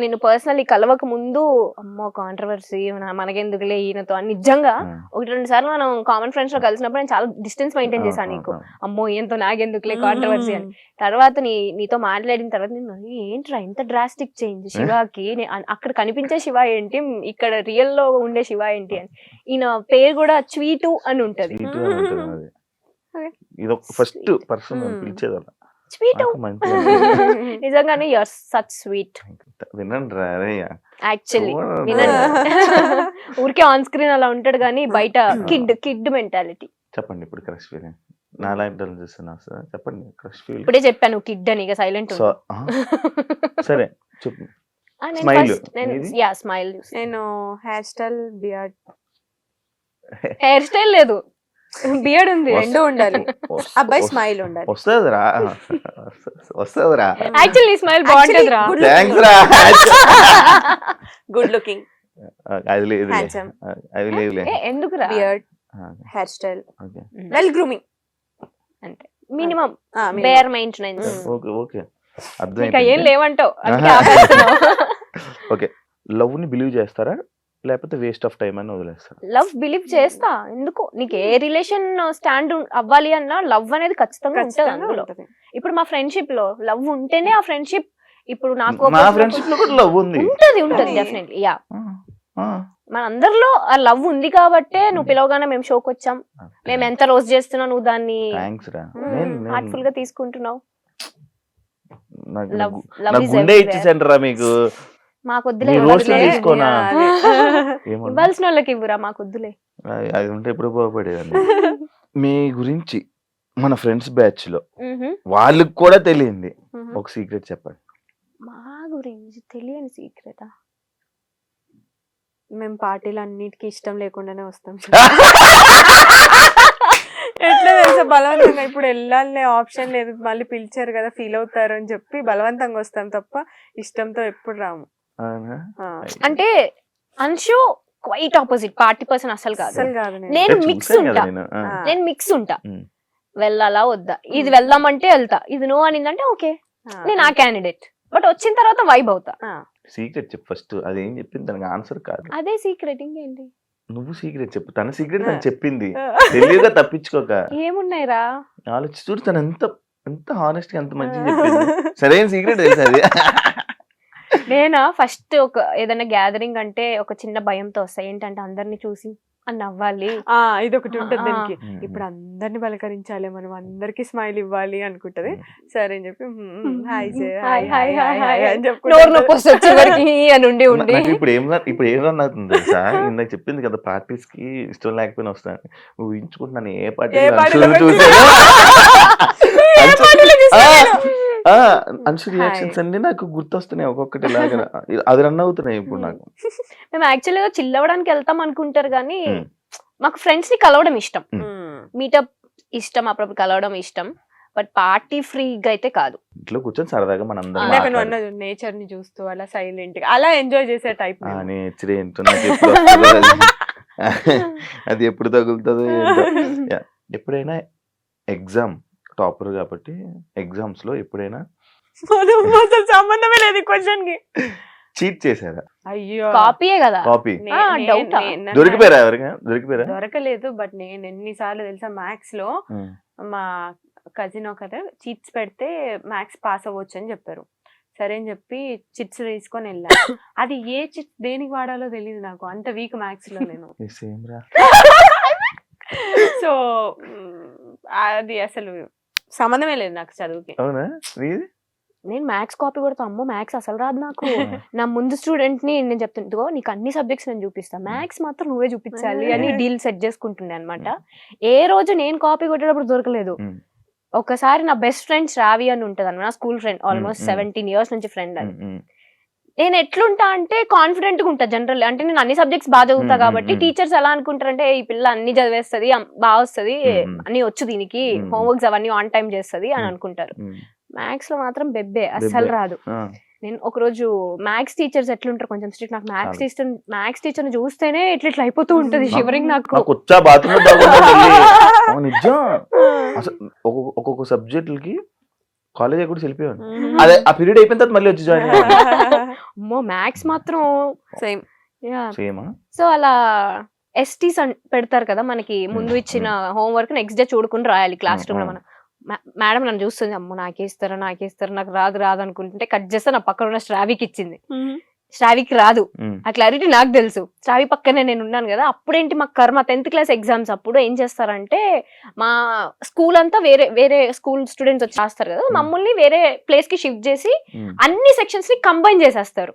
నేను పర్సనల్లీ కలవక ముందు అమ్మో కాంట్రవర్సీ మనకెందుకులే ఈయనతో అని నిజంగా 1-2 సార్లు మనం కామన్ ఫ్రెండ్స్ లో కలిసినప్పుడు నేను చాలా డిస్టెన్స్ మెయింటైన్ చేశాను. నీకు అమ్మో ఈయనతో నాకెందుకులే కాంట్రవర్సీ అని. తర్వాత నీతో మాట్లాడిన తర్వాత నేను ఏంట్రా ఇంత డ్రాస్టిక్ చేంజ్ శివాకి, అక్కడ కనిపించే శివ ఏంటి, ఇక్కడ రియల్ లో ఉండే శివ ఏంటి అని. ఈయన పేరు కూడా స్వీటు అని ఉంటది. ఇది ఒక ఫస్ట్ పర్సన్ పిలిచేది అలా. స్వీటు నిజంగానే యూఆర్ సచ్ స్వీట్. వినండి రా యాక్చువల్లీ వినండి. ఊరికే ఆన్ స్క్రీన్ అలా ఉంటాడు కానీ బయట కిడ్ మెంటాలిటీ. చెప్పండి ఇప్పుడు క్రష్ ఫీలింగ్. నా లైఫ్ చూస్తున్నా సార్, చెప్పండి క్రష్ ఫీలింగ్. ఇప్పుడే చెప్పాను కిడ్ అని, ఇక సైలెంట్. సరే చెప్పు. స్మైల్. స్మైల్. నేను hair style, beard. Hair style లేదు, బియర్డ్ ఉంది. రెండు ఉండాలి. అబ్బాయి స్మైల్ ఉండాలి. వస్తుందిరా, వస్తుందిరా. యాక్చువల్లీ స్మైల్ బాగుంటుంది రా. థ్యాంక్స్ రా. గుడ్ లుకింగ్, అది లేదు, హ్యాండ్సమ్. అది లేదు. ఎందుకు రా? Beard, hair style, well grooming, అంటే minimum bare maintenance. Okay okay, ఇంకా అర్థం. ఏం లేవంటావు. ఓకే, లవ్ ని బిలీవ్ చేస్తారా లేకపోతే వేస్ట్ ఆఫ్ టైం అని వదిలేస్తారా? లవ్ బిలీవ్ చేస్తా. ఎందుకు, నీకు ఏ రిలేషన్ స్టాండ్ అవ్వాలి అన్నా లవ్ అనేది ఖచ్చితంగా ఉంటుంది అందులో. ఇప్పుడు మా ఫ్రెండ్షిప్ లో లవ్ ఉంటేనే ఆ ఫ్రెండ్షిప్. ఇప్పుడు నాకు నా ఫ్రెండ్షిప్ లో కూడా లవ్ ఉంది. ఉంటది డెఫినెట్లీ. యా, మన అందరిలో ఆ లవ్ ఉంది కాబట్టే నువ్వు పిలవగానే మేము షోకి వచ్చాం. మేము ఎంత రోజు చేస్తున్నావు, నువ్వు దాన్ని హార్ట్ఫుల్ గా తీసుకుంటున్నావు. గుండె ఇచ్చేసండి రా మీకు. మాకొద్దులే, ఇవ్వాల్సిన వాళ్ళకి ఇవ్వరా, మాకొద్దులే. అది ఉంటే ఎప్పుడు బాగుపడేదండి. మీ గురించి మన ఫ్రెండ్స్ బ్యాచ్ లో వాళ్ళకి కూడా తెలియంది ఒక సీక్రెట్ చెప్పండి. మా గురించి తెలియని సీక్రెటా? మేము పార్టీలు అన్నిటికీ ఇష్టం లేకుండానే వస్తాం. ఎట్లా తెలుసా బలవంతంగా ఇప్పుడు వెళ్ళాలనే ఆప్షన్ లేదు, మళ్ళీ పిలిచారు కదా ఫీల్ అవుతారు అని చెప్పి బలవంతంగా వస్తాం తప్ప ఇష్టంతో ఎప్పుడు రాము. అవునా? ఆ, అంటే Anshu quite opposite, party person అసలు కాదు. అసలు కాదు నేను. నేను చూసాను మిక్స్ కదా ఉంటా, నేను. ఆ, నేను మిక్స్ ఉంటా. ఉమ్. వెళ్ళాలా వద్దా, ఇది వెళ్దామంటే వెళ్తా, ఇది నో అనిందంటే ఓకే ఆ, నేను ఆ క్యాండిడేట్. బట్ వచ్చిన తర్వాత వైబ్ అవుతా. ఆ, సీక్రెట్ చెప్పు ఫస్ట్, అదేం చెప్పింది దానికి ఆన్సర్ కాదు. అదే సీక్రెట్, ఇంకేంటి నువ్వు సీక్రెట్ చెప్పు, తన సీక్రెట్ తను చెప్పింది, ఆ. తెలియగా తప్పించుకోక. ఏమున్నాయిరా? ఆలోచి చూడు తను ఎంత ఎంత హానెస్ట్ గా ఎంత మంచిగా చెప్పింది. సరైన సీక్రెట్ తెలుసు అది. నేనా ఫస్ట్ ఒక ఏదైనా గ్యాదరింగ్ అంటే ఒక చిన్న భయంతో వస్తా, ఏంటంటే అందరిని చూసి అని నవ్వాలి. ఆ, ఇది ఒకటి ఉంటుంది ఆ, దానికి. ఉమ్. ఇప్పుడు అందరిని పలకరించాలి, మనం అందరికి స్మైల్ ఇవ్వాలి అనుకుంటది. సరే అని చెప్పి hi hi hi hi hi అని నోరు చెప్పుకుంటా. నొప్పి వస్తుంది చివరికి అని ఉండి ఉండి. నాకు ఇప్పుడు ఏం రన్ అవుతుంది తెలుసా, ఇందాక చెప్పింది కదా పార్టీస్ కి ఇష్టం లేకపోయినా వస్తాను, ఊహించుకుంటున్నాను ఏ ఏ పార్టీ party లో చూసాను. ఏ partyలో చూసాను? అంశు రియాక్షన్స్ అన్ని నాకు గుర్తొస్తున్నాయి ఒక్కొక్కటి లాగా, అది రన్ అవుతున్నాయి ఇప్పుడు నాకు. మేము యాక్చువల్గా చిల్ అవ్వడానికి వెళ్తాం అనుకుంటారు కానీ ఉమ్. మాకు ఫ్రెండ్స్ ని కలవడం ఇష్టం, ఉమ్. మీటప్ ఇష్టం, అప్పుడప్పుడు కలవడం ఇష్టం. బట్ పార్టీ ఫ్రీగా అయితే కాదు. ఇంట్లో కూర్చొని సరదాగా మన ఇందాక అందరం నువ్వు అన్నది నేచర్ ని చూస్తూ అలా సైలెంట్ గా అలా ఎంజాయ్ చేసే టైప్. నేచర్ ఏంటో నాకు ఎప్పుడు వస్తుందో అది. అది ఎప్పుడు తగులుతుందో ఏంటో. Yeah. ఎప్పుడైనా ఎగ్జామ్ టాపర్ కాబట్టి ఎగ్జామ్స్ లో ఎప్పుడైనా అసలు సంబంధమే లేదు క్వశ్చన్ కి. చీట్ చేశారా? అయ్యో కాపీయే కదా. కాపీ doubt ఆ? దొరికిపోయారా ఎవరికైనా? దొరికిపోయారా? దొరకలేదు. బట్ నేను ఎన్నిసార్లు తెలుసా మ్యాథ్స్ లో ఉమ్. మా కజిన్ ఒకరు చిట్స్ పెడితే మ్యాథ్స్ పాస్ అవ్వచ్చు అని చెప్పారు. సరే అని చెప్పి చిట్స్ తీసుకొని వెళ్ళా. అది ఏ చిట్స్ దేనికి వాడాలో తెలియదు నాకు, అంత వీక్ మ్యాథ్స్ లో నేను. సేమ్ రా. సో అది అసలు సంబంధమే లేదు నాకు చదువుకి. అవునా? నీది? నేను మ్యాథ్స్ కాపీ కొడతా, అమ్మో మ్యాథ్స్ అసలు రాదు నాకు. నా ముందు స్టూడెంట్ ని నేను చెప్తుంటో నీకు అన్ని సబ్జెక్ట్స్ నేను చూపిస్తా, మ్యాథ్స్ మాత్రం నువ్వే చూపించాలి అని డీల్ సెట్ చేసుకుంటుండే అనమాట. ఏ రోజు నేను కాపీ కొట్టేటప్పుడు దొరకలేదు. ఉమ్. ఒకసారి నా బెస్ట్ ఫ్రెండ్ శ్రావి అని ఉంటది అన్నమాట, నా స్కూల్ ఫ్రెండ్, ఆల్మోస్ట్ 17 years నుంచి ఫ్రెండ్ అది. నేను ఎట్లుంటా అంటే కాన్ఫిడెంట్ గా ఉంటా జనరల్, అంటే నేను అన్ని సబ్జెక్ట్స్ బాగా చదువుతా కాబట్టి టీచర్స్ ఎలా అనుకుంటారంటే ఈ పిల్ల అన్ని చదివేస్తుంది, బాగా వస్తుంది, అన్ని వచ్చు దీనికి, హోంవర్క్స్ అవన్నీ ఆన్ టైం చేస్తుంది అని అనుకుంటారు. మ్యాథ్స్ లో మాత్రం బెబ్బే అస్సలు రాదు. నేను ఒక రోజు మ్యాథ్స్ టీచర్స్ ఎట్లుంటారు కొంచెం స్ట్రిక్ట్, నాకు మ్యాథ్స్ టీచర్ ని చూస్తేనే ఇట్లా అయిపోతూ ఉంటది షివరింగ్ నాకు. వచ్చా బాత్రూమ్ నిజం. అసలు ఒక్కొక్క సబ్జెక్టులకి కాలేజ్ కూడా వెళ్ళిపోయాను. అదే ఆ పీరియడ్ అయిపోయిన తర్వాత మళ్ళీ వచ్చి జాయిన్ అయ్యాను. అమ్మో మ్యాథ్స్ మాత్రం సేమ్. సేమా? సో అలా ఎస్టీస్ పెడతారు కదా మనకి, ముందు ఇచ్చిన హోంవర్క్ నెక్స్ట్ డే చూడుకుని రాయాలి క్లాస్ రూమ్ లో. మనం మేడం నన్ను చూస్తుంది, అమ్మో నాకేస్తారు నాకు రాదు అనుకుంటుంటే కట్ చేస్తే నా పక్కన ఉన్న శ్రావికి ఇచ్చింది. శ్రావికి రాదు, ఆ క్లారిటీ నాకు తెలుసు. శ్రావి పక్కనే నేను ఉన్నాను కదా. అప్పుడేంటి మా కర్మ 10th క్లాస్ ఎగ్జామ్స్ అప్పుడు ఏం చేస్తారంటే మా స్కూల్ అంతా వేరే స్కూల్ స్టూడెంట్స్ వచ్చి రాస్తారు కదా, మమ్మల్ని వేరే ప్లేస్ కి షిఫ్ట్ చేసి అన్ని సెక్షన్స్ ని కంబైన్ చేసేస్తారు.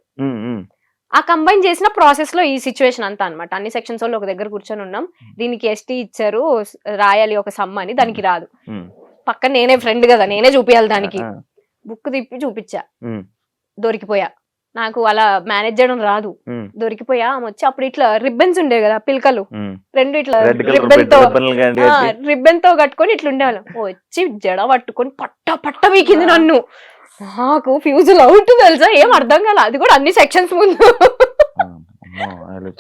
ఆ కంబైన్ చేసిన ప్రాసెస్ లో ఈ సిచ్యువేషన్ అంతా అనమాట. అన్ని సెక్షన్స్ వాళ్ళు ఒక దగ్గర కూర్చొని ఉన్నాం, దీనికి ఎస్టీ ఇచ్చారు రాయాలి ఒక సమ్ అని, దానికి రాదు. పక్కన నేనే ఫ్రెండ్ కదా, నేనే చూపించాలి దానికి. బుక్ తిప్పి చూపించా, దొరికిపోయా. నాకు అలా మేనేజ్ చేయడం రాదు, దొరికిపోయా. ఆమె వచ్చి అప్పుడు ఇట్లా రిబ్బన్స్ ఉండే కదా పిల్కలు, రెండు ఇట్లా రిబ్బన్ తో కట్టుకొని ఇట్లా ఉండేవాళ్ళం. వచ్చి జడ పట్టుకొని పట్ట వీకింది నన్ను. నాకు ఫ్యూజుల్ అవుట్ తెలుసా, ఏం అర్థం కాల. అది కూడా అన్ని సెక్షన్స్ ముందు.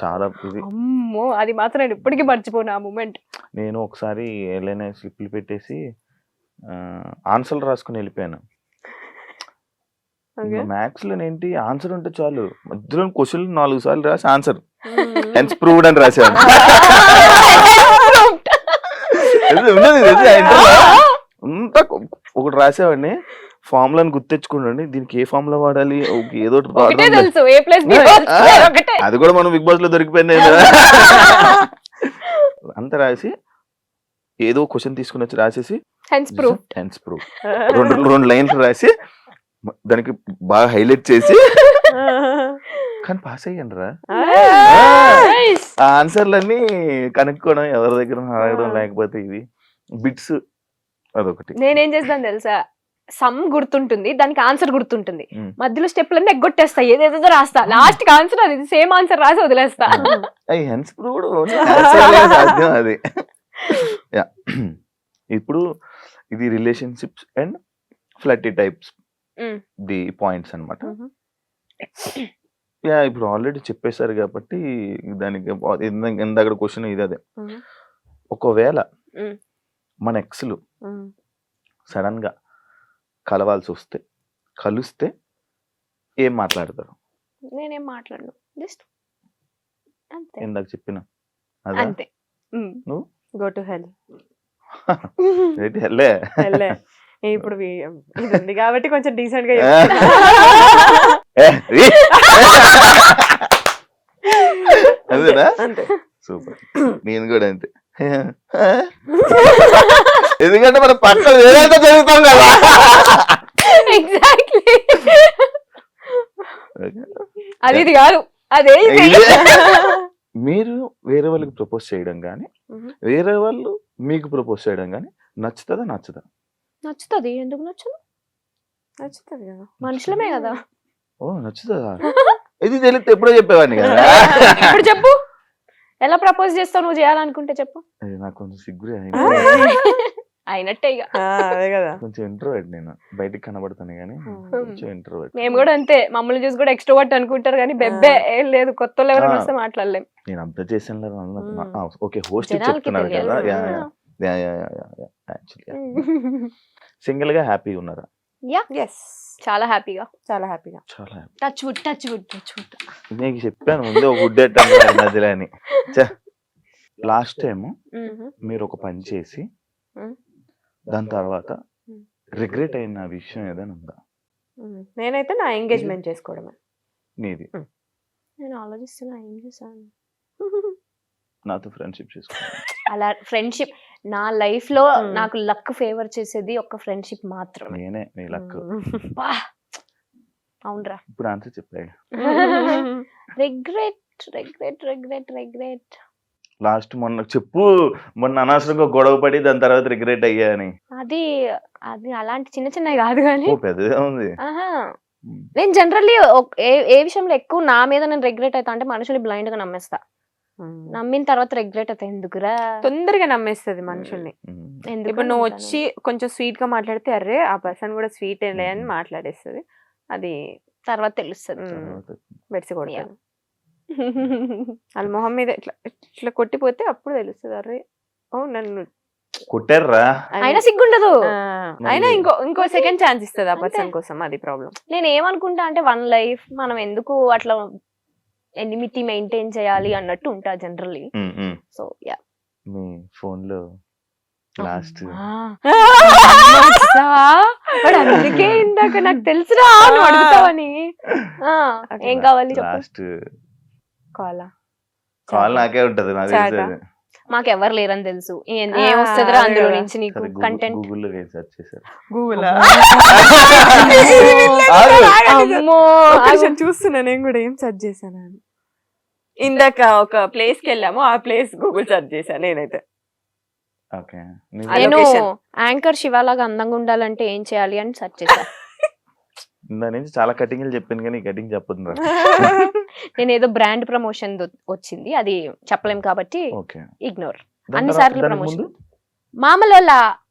చాలా అమ్మో, అది మాత్రం నేను ఇప్పటికీ మర్చిపోను ఆ మూమెంట్. నేను ఒకసారి ఏదైనా స్లిప్లు పెట్టేసి ఆన్సర్లు రాసుకుని వెళ్ళిపోయాను. మ్యాథ్స్ లో ఏంటి ఆన్సర్ ఉంటే చాలు, మధ్యలో క్వశ్చన్ 4 సార్లు రాసి ఆన్సర్ హెన్స్ ప్రూవ్డ్ అని రాశాను. అంతా ఒకటి రాసేవాడిని, ఫార్ములాని గుర్తెచ్చుకోండి, దీనికి ఏ ఫార్ములా వాడాలి, ఏదో అది కూడా మనం బిగ్ బాస్ లో దొరికిపోయింది. అంత రాసి ఏదో క్వశ్చన్ తీసుకుని వచ్చి రాసేసి హెన్స్ ప్రూవ్ 2 లైన్లు రాసి దానికి బాగా హైలైట్ చేసి కానీ పాస్ అయ్యాను రా. ఆ ఆన్సర్లన్నీ కనుక్కోవడం, ఎవరి దగ్గర అడగడం, లేకపోతే ఇవి బిట్స్ అదొకటి. నేనేం చేస్తాను తెలుసా, సమ్ గుర్తుంటుంది, దానికి ఆన్సర్ గుర్తుంటుంది, మధ్యలో స్టెప్లన్నీ ఎగ్గొట్టేస్తా, ఏదేదో రాస్తా, లాస్ట్ కి ఆన్సర్ అది సేమ్ ఆన్సర్ రాసి వదిలేస్తా. హెన్స్ ప్రూవ్డ్ సాధ్యం అది. ఇప్పుడు ఇది relationships and flirty types Mm. The points అన్నమాట. Mhm. యా ఇప్పుడు ఆల్రెడీ చెప్పేశారు కాబట్టి దానికి ఇందాక క్వశ్చన్ ఇది అదే. Mhm. ఒకవేళ Mm. మన ఎక్స్లు Mm. సడన్ గా కలవాల్సి వస్తే కలిస్తే ఏం మాట్లాడతారు? నేనేం మాట్లాడను, జస్ట్ అంతే ఇందాక చెప్పిన అదా అంతే. నువ్వు గో టు హెల్. ఏంటి హెల్లే? హెల్లే. ఇప్పుడు ఇది ఉంది కాబట్టి కొంచెం డీసెంట్ గా అదేనా? అంతే. సూపర్. నేను కూడా అంతే. ఎందుకంటే మన పక్కన వేరేంత చదువుతాం కదా. ఎగ్జాక్ట్లీ, అది ఇది కాదు అదే ఇది. మీరు వేరే వాళ్ళకి ప్రపోజ్ చేయడం కానీ వేరే వాళ్ళు మీకు ప్రపోజ్ చేయడం కానీ నచ్చుతుందా నచ్చదా? నచ్చుతుంది, ఎందుకు నచ్చదు? నచ్చుతుంది కదా, మనుషులమే కదా. ఓ నచ్చుతుందా? ఇది తెలిస్తే ఎప్పుడో చెప్పేవాడిని కదా. ఇప్పుడు చెప్పు, ఎలా ప్రపోజ్ చేస్తావు? నువ్వు చేయాలనుకుంటే చెప్పు. అది నాకు కొంచెం సిగ్గు అయినట్టే ఇక. అదే కదా. కొంచెం ఇంట్రోవర్ట్ నేను, బయటికి కనబడతాను కానీ కొంచెం ఇంట్రోవర్ట్. మేము కూడా అంతే, మమ్మల్ని చూసి కూడా ఎక్స్ట్రోవర్ట్ అనుకుంటారు కానీ బెబ్బే ఏం లేదు. కొత్త వాళ్ళు ఎవరైనా వస్తే మాట్లాడలేం. నేను అంత చేసాను. ఓకే, హోస్ట్ జనాలకి చెప్తున్నారు తెలియాలి. కదా. యాక్చువల్లీ సింగిల్ గా హ్యాపీగా ఉన్నారా? ఎస్, చాలా హ్యాపీగా, చాలా హ్యాపీగా. చాలా happy. Touch wood touch wood touch wood. నీకు చెప్పాను ముందే ఒక గుడ్ మధ్యలో అని. లాస్ట్ టైం మీరు ఒక పని చేసి దాని తర్వాత రిగ్రెట్ అయిన విషయం ఏదైనా ఉందా? నేనైతే నా ఎంగేజ్మెంట్ చేసుకోవడమే. నీది? నేను ఆలోచిస్తున్నా ఏం చేశాను. నాతో ఫ్రెండ్షిప్ చేసుకోవాలి. అలా ఫ్రెండ్షిప్ నా లైఫ్ లో నాకు లక్ ఫేవర్ చేసేది ఒక ఫ్రెండ్షిప్ మాత్రమే. నేనే నీ లక్. అవునరా. ఇప్పుడు ఆన్సర్ చెప్పాయి. Regret regret regret regret. Last మొన్న చెప్పు, మొన్న అనవసరంగా గొడవ పడి దాని తర్వాత రిగ్రెట్ అయ్యా అని. అది అది అలాంటి చిన్న చిన్నవి కాదు కానీ పెద్దగా ఉంది. నేను జనరల్లీ ఏ విషయంలో ఎక్కువ నా మీద నేను రిగ్రెట్ అవుతా అంటే మనుషులు బ్లైండ్ గా నమ్మేస్తా. నమ్మిన తర్వాత రిగ్రెట్ అవుతా. ఎందుకురా? తొందరగా నమ్మేస్తుంది మనుషుల్ని. ఇప్పుడు నువ్వు వచ్చి కొంచెం స్వీట్ గా మాట్లాడితే అరే ఆ పర్సన్ కూడా స్వీట్ ఏలే అని మాట్లాడేస్తుంది. అది తర్వాత తెలుస్తుంది. బెడ్సి కొడతాను వాళ్ళ మొహం మీద ఇట్లా ఇట్లా కొట్టిపోతే అప్పుడు తెలుస్తుంది అరే ఓ నన్ను కొట్టారా. అయినా సిగ్గుండదు. అయినా ఇంకో సెకండ్ ఛాన్స్ ఇస్తుంది ఆ పర్సన్ కోసం. అది ప్రాబ్లం. నేను ఏమనుకుంటా అంటే వన్ లైఫ్ మనం ఎందుకు అట్లా ఎనిమిటీ మెయింటైన్ చేయాలి అన్నట్టు ఉంటా జనరల్లీ. So yeah. మీ ఫోన్ లో లాస్ట్ అందుకే ఇందాక నాకు తెలుసురా నువ్వు అడుగుతావని. ఏం కావాలి? లాస్ట్ కాల్ నాకే ఉంటది. నాకు తెలుసు మాకు ఎవరు లేరని తెలుసు. ఏం వస్తుందిరా అందులో నుంచి నీకు కంటెంట్? గూగుల్లో సెర్చ్ చేశారు. గూగుల్ చూస్తున్నా నేను కూడా ఏం సెర్చ్ చేశాను అని. ఇందాక ఒక ప్లేస్ కి వెళ్ళాము, ఆ ప్లేస్ గూగుల్ సెర్చ్ చేశాను నేనైతే. నేను యాంకర్ శివాలాగా అందంగా ఉండాలంటే ఏం చేయాలి అని సెర్చ్ చేశా. దాని నుంచి చాలా కటింగ్లు చెప్పాను కానీ కటింగ్ చెప్పదు. నేను ఏదో బ్రాండ్ ప్రమోషన్ వచ్చింది, అది చెప్పలేం కాబట్టి ఇగ్నోర్. అన్ని సార్లు ప్రమోషన్ మామూలు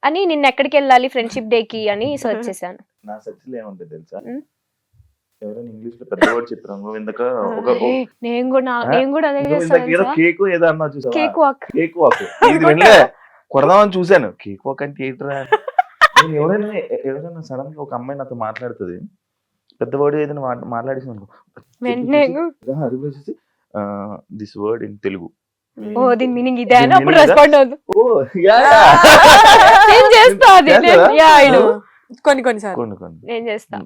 అని నిన్న ఎక్కడికి వెళ్ళాలి ఫ్రెండ్షిప్ డే కి అని సర్చ్ చేశాను. నా సెర్చ్ లో ఏముంటుంది తెలుసా? ఎవరైనా ఇంగ్లీష్ లో పెద్ద వర్డ్ చెప్పాను. నేను కూడా అదే చేస్తాను. కేక్ ఏదో అన్నా చూసా. Cake walk. కేక్ వాక్ ఇది వెళ్ళే కొడదామని చూశాను. కేక్ వాక్ అంటే ఏంట్రా? ఎవరైనా సడన్ గా ఒక అమ్మాయి నాతో మాట్లాడుతుంది, పెద్ద వర్డ్ ఏదైనా మాట్లాడేసి అనుకో, దిస్ వర్డ్ ఇన్ తెలుగు. ఓ దీని మీనింగ్ ఇదే అని అప్పుడు రెస్పాండ్ అవుతుంది. నేను చేస్తా.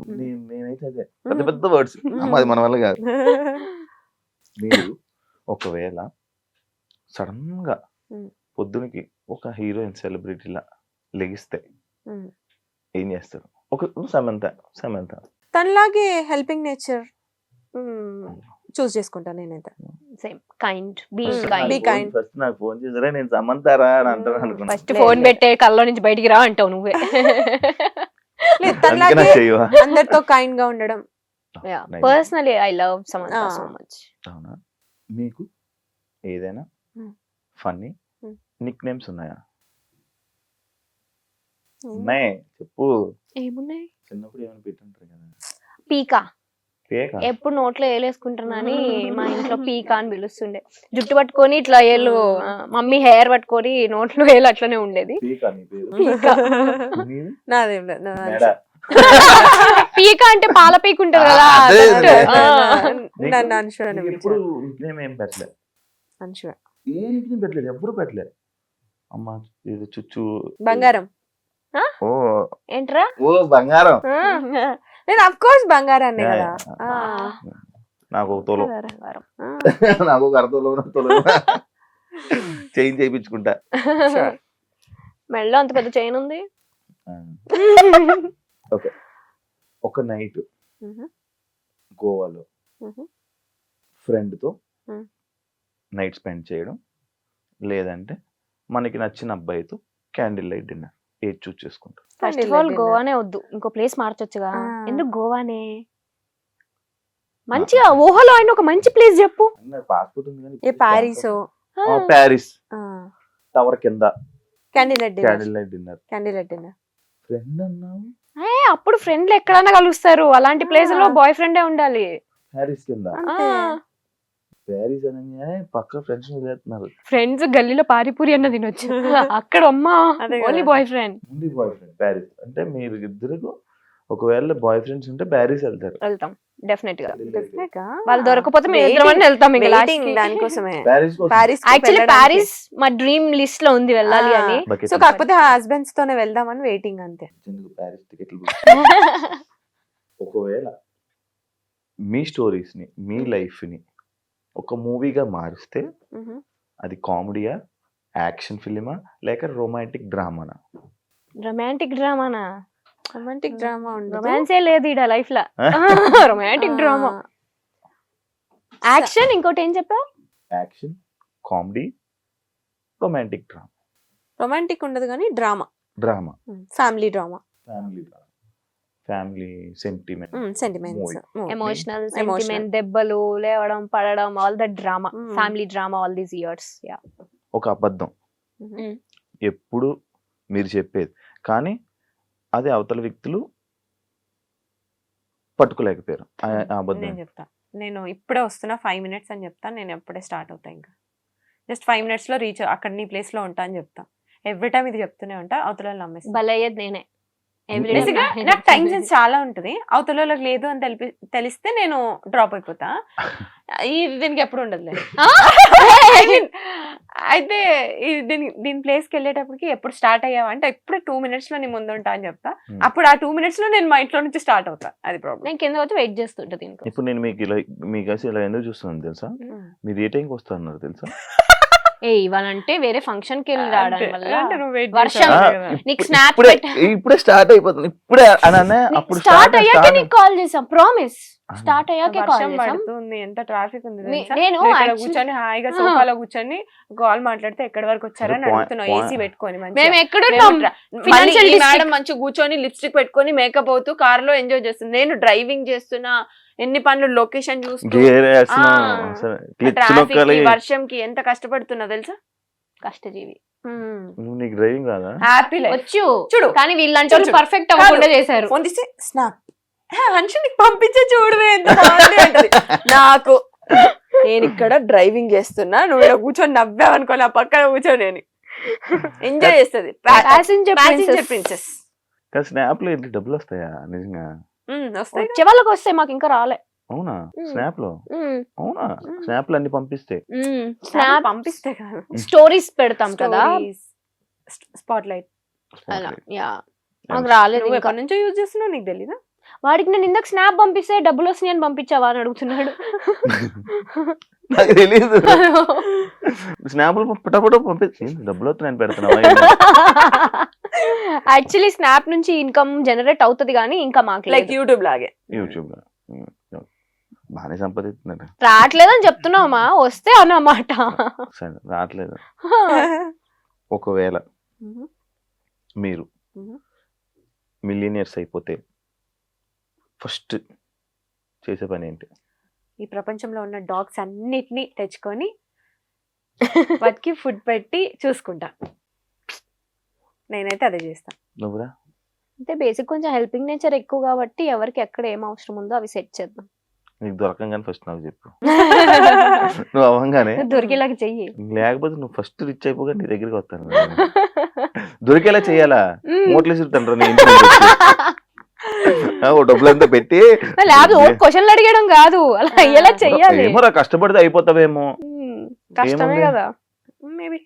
నేనైతే అదే పెద్ద పెద్ద వర్డ్స్ అది మన వల్ల కాదు. మీరు ఒకవేళ సడన్ గా పొద్దునకి ఒక హీరోయిన్ సెలబ్రిటీలా లెగిస్తే ఏం చేస్తారు? ఒక సమంత తనలాగే హెల్పింగ్ నేచర్ చూస్ చేసుకుంటా నేనైతే. Same kind, be kind. First నాకు ఫోన్ చేసారా నేను సమంతారా అని అంటాను అనుకున్నా. ఫస్ట్ ఫోన్ పెట్టే కల్లో నుంచి బయటికి రా అంటావు నువ్వే. అందరితో కైండ్ గా ఉండడం. Personally I love Samantha so much. అవునా? మీకు ఏదైనా ఫన్నీ నిక్ నేమ్స్ ఉన్నాయా? ఉన్నాయి చెప్పు. ఏమున్నాయి? చిన్నప్పుడు ఏమైనా పెట్టుంటారు కదా. పీకా. పేక ఎప్పుడు నోట్లో ఏలేసుకుంటున్నాని మా ఇంట్లో పీకా అని పిలుస్తుండే. జుట్టు పట్టుకొని ఇట్లా ఏళ్ళు మమ్మీ హెయిర్ పట్టుకొని నోట్లో ఏలు అట్లనే ఉండేది. పీక నీ పేరు. పీకా. నీది? నాదేం లేదు, మెడ. పీక అంటే పాల పీక ఉంటది కదా. అదే, that. అదే. ఆ. నన్ను అన్షువ అని నీకు ఎప్పుడు నిక్నేమ్ ఏం పెట్టలేదు? అన్షువ. ఏ నిక్నేమ్ పెట్టలేదు, ఎప్పుడు పెట్టలేదు. అమ్మ ఇది చుచ్చు బంగారం. ఓ ఏంట్రా? ఓ బంగారం. నేను అఫ్ కోర్స్ బంగారాన్ని యా, కదా. యా. నాకు ఒక తోలు, బంగారం. నాకు ఒక అరతోలు చేంజ్ చేయించుకుంటా. మెడలో అంత పెద్ద చైన్ ఉంది. ఓకే, ఒక నైట్ గోవాలో ఫ్రెండ్ తో నైట్ స్పెండ్ చేయడం, లేదంటే మనకి నచ్చిన అబ్బాయితో క్యాండిల్ లైట్ డిన్నర్, ఏది చూస్ చేసుకుంటాం? ఫస్ట్ ఆఫ్ ఆల్ గోవానే వద్దు, ఇంకో ప్లేస్ మార్చొచ్చుగా. ఎందుకు గోవానే? మంచిగా ఊహలో అయిన ఒక మంచి ప్లేస్ చెప్పు. పాస్పోర్ట్ ఉంది కానీ ఏ ప్యారిసో, ప్యారిస్ టవర్ కింద candle light candle light dinner. Candle light dinner. Friend అన్నావు, అప్పుడు ఫ్రెండ్లు ఎక్కడైనా కలుస్తారు. అలాంటి ప్లేస్ లో బాయ్ ఫ్రెండే ఉండాలి. ప్యారిస్ కింద. ప్యారిస్ అనగానే పక్క ఫ్రెండ్స్ వదిలేస్తున్నారు. ఫ్రెండ్స్ గల్లీలో పారిపూరి అన్న తినొచ్చు, అక్కడ అమ్మా ఓన్లీ బాయ్ ఫ్రెండ్. ఉంది బాయ్ ఫ్రెండ్. ప్యారిస్ అంటే మీరు ఇద్దరు ఒకవేళ బాయ్ ఫ్రెండ్స్ ఉంటే ప్యారిస్ వెళ్తారు. వెళ్తాం డెఫినెట్ గా. వాళ్ళు దొరకపోతే మేము ఇద్దరం వెళ్తాం. దానికోసమే ప్యారిస్ కోసం. ప్యారిస్ యాక్చువల్లీ ప్యారిస్ మా డ్రీమ్ లిస్ట్ లో ఉంది వెళ్ళాలి అని. Bucket so list. కాకపోతే హస్బెండ్స్ తోనే వెళ్దామని వెయిటింగ్ అంతే. ఎందుకు ప్యారిస్ టికెట్లు ఒకవేళ మీ స్టోరీస్ ని, మీ లైఫ్ ని ఒక మూవీగా మారిస్తే అది కామెడీయా, యాక్షన్ ఫిలిమా, లేక రొమాంటిక్ డ్రామానా? రొమాంటిక్ డ్రామానా? రొమాంటిక్ డ్రామా ఉండదు. రొమాన్సే లేదు ఈడ లైఫ్ లో. రొమాంటిక్ డ్రామా, యాక్షన్, ఇంకోటి ఏం చెప్పావు? Action, comedy, romantic drama. Romantic ఉండదు కానీ drama, drama, family drama, family drama, family sentiment, sentiments, emotional sentiment, దెబ్బలు, లేవడం, పడడం, all that drama, family drama, all these years. Yeah. ఒక అబద్ధం ఎప్పుడు మీరు చెప్పేది, కానీ అది అవతల వ్యక్తులు పట్టుకోలేకపోయారు. ఆ అబద్ధం నేను చెప్తా. నేను ఇప్పుడే వస్తున్నా 5 minutes అని చెప్తా. నేను ఎప్పుడే స్టార్ట్ అవుతా. ఇంకా జస్ట్ 5 minutes లో రీచ్ అక్కడ నీ ప్లేస్ లో ఉంటా అని చెప్తా. ఎవ్రీ టైం ఇది చెప్తూనే ఉంటా. అవతల నమ్మేస్తా. బలయ్యేది నేనే. బేసిక్గా నాకు టైం సెన్స్ చాలా ఉంటుంది. అవతల వాళ్ళకి లేదు అని తెలిస్తే నేను డ్రాప్ అయిపోతా. దీనికి ఎప్పుడు ఉండదులే. అయితే దీని ప్లేస్కి వెళ్ళేటప్పటికి ఎప్పుడు స్టార్ట్ అయ్యావా అంటే ఇప్పుడే 2 minutes లో నీ ముందు ఉంటా అని చెప్తా. అప్పుడు ఆ 2 minutes లో నేను మా ఇంట్లో నుంచి స్టార్ట్ అవుతా. అది ప్రాబ్లం. నేను కింద వచ్చి వెయిట్ చేస్తుంటా దీనికి. ఇప్పుడు నేను మీకు ఇలా ఎందుకు చూస్తున్నాను తెలుసా? మీరు ఏ టైంకి వస్తున్నారు తెలుసా? ఇవ్వాలంటే వేరే ఫంక్షన్ కి వెళ్ళి రావడం వల్ల వర్షం నీకు స్నాప్ ఇప్పుడే స్టార్ట్ అయిపోతుంది. ఇప్పుడే అప్పుడు స్టార్ట్ అయ్యాకే నీకు కాల్ చేసాం. ప్రామిస్, స్టార్ట్ అయ్యాకే కాల్ వర్షం చేసాం. పడుతుంది. ఎంత ట్రాఫిక్ ఉంది నేను కూర్చొని హాయిగా సోఫాలో కూర్చొని కాల్ మాట్లాడితే ఎక్కడి వరకు వచ్చారని అడుగుతున్నావు. ఏసీ పెట్టుకొని మేము ఎక్కడున్నాం? మేడం మంచిగా కూర్చొని లిప్స్టిక్ పెట్టుకొని మేకప్ అవుతూ కార్ లో ఎంజాయ్ చేస్తుంది. నేను డ్రైవింగ్ చేస్తున్నా, ఎన్ని పనులు లొకేషన్ చూస్తూ, వర్షంకి ఎంత కష్టపడుతున్నా తెలుసా? కష్టజీవి. నీకు డ్రైవింగ్ రాదా? హ్యాపీ వచ్చు చూడు. కానీ వీళ్ళంటే పర్ఫెక్ట్ అవ్వకుండా చేశారు. ఫోన్ తీసి స్నాప్ నీకు పంపించే చూడవే ఎంత బాగుంది అంటది. నాకు నేను ఇక్కడ డ్రైవింగ్ చేస్తున్నా, నువ్వు ఇక్కడ కూర్చొని నవ్వావనుకో నా పక్కన కూర్చొని నేను ఎంజాయ్ చేస్తుంది. Passenger princess. స్నాప్ లో డబ్బులు వస్తాయా నిజంగా? వచ్చే వాళ్ళకి వస్తాయి, మాకు ఇంకా రాలే. అవునా? స్నాప్ లో? అవునా? స్నాప్ లో అన్ని పంపిస్తే స్నాప్ పంపిస్తే కాదు, స్టోరీస్ పెడతాం కదా, స్పాట్ లైట్. మాకు రాలేదు. ఎప్పటి నుంచో యూజ్ చేస్తున్నావు నీకు తెలీదా? వాడికి నేను ఇందాక స్నాప్ పంపిస్తే డబ్బులు వస్తున్నాయి అని పంపించావా అని అడుగుతున్నాడు. నాకు తెలీదు. స్నాప్ పంపించి డబ్బులు వస్తున్నాయని పెడుతున్నావా? యాక్చువల్లీ స్నాప్ నుంచి ఇన్కమ్ జనరేట్ అవుతుంది కానీ ఇంకా మాకు లైక్ యూట్యూబ్ లాగే. యూట్యూబ్ లో బాగానే సంపాదిస్తున్నారు. రావట్లేదని చెప్తున్నావా? వస్తే అన్నమాట. రావట్లేదు. ఒకవేళ మీరు మిలియనియర్స్ అయిపోతే ఫస్ట్ చేసే పని ఏంటి? ఈ ప్రపంచంలో ఉన్న డాగ్స్ అన్నిటినీ తెచ్చుకొని వాటికి ఫుడ్ పెట్టి చూసుకుంటా. నేనైతే అదే చేస్తా. నువ్వురా అంటే బేసిక్ కొంచెం హెల్పింగ్ నేచర్ ఎక్కువ కాబట్టి ఎవరికి ఎక్కడ ఏం అవసరం ఉందో అవి సెట్ చేద్దాం. నీకు దొరకంగానే ఫస్ట్ నాకు చెప్పు. నువ్వు అవ్వంగానే దొరికేలాగా చెయ్యి. లేకపోతే నువ్వు ఫస్ట్ రిచ్ అయిపోగా నీ దగ్గరికి వస్తాను. దొరికేలా చెయ్యాలా? మూటలు ఇస్తుంటారు నీ ఇంట్లో డబ్బులంతా పెట్టి క్వశ్చన్లు అడిగడం కాదు, అలా అయ్యేలా చెయ్యాలి. ఏమోరా కష్టపడితే అయిపోతావేమో. కష్టమే కదా. మేబీ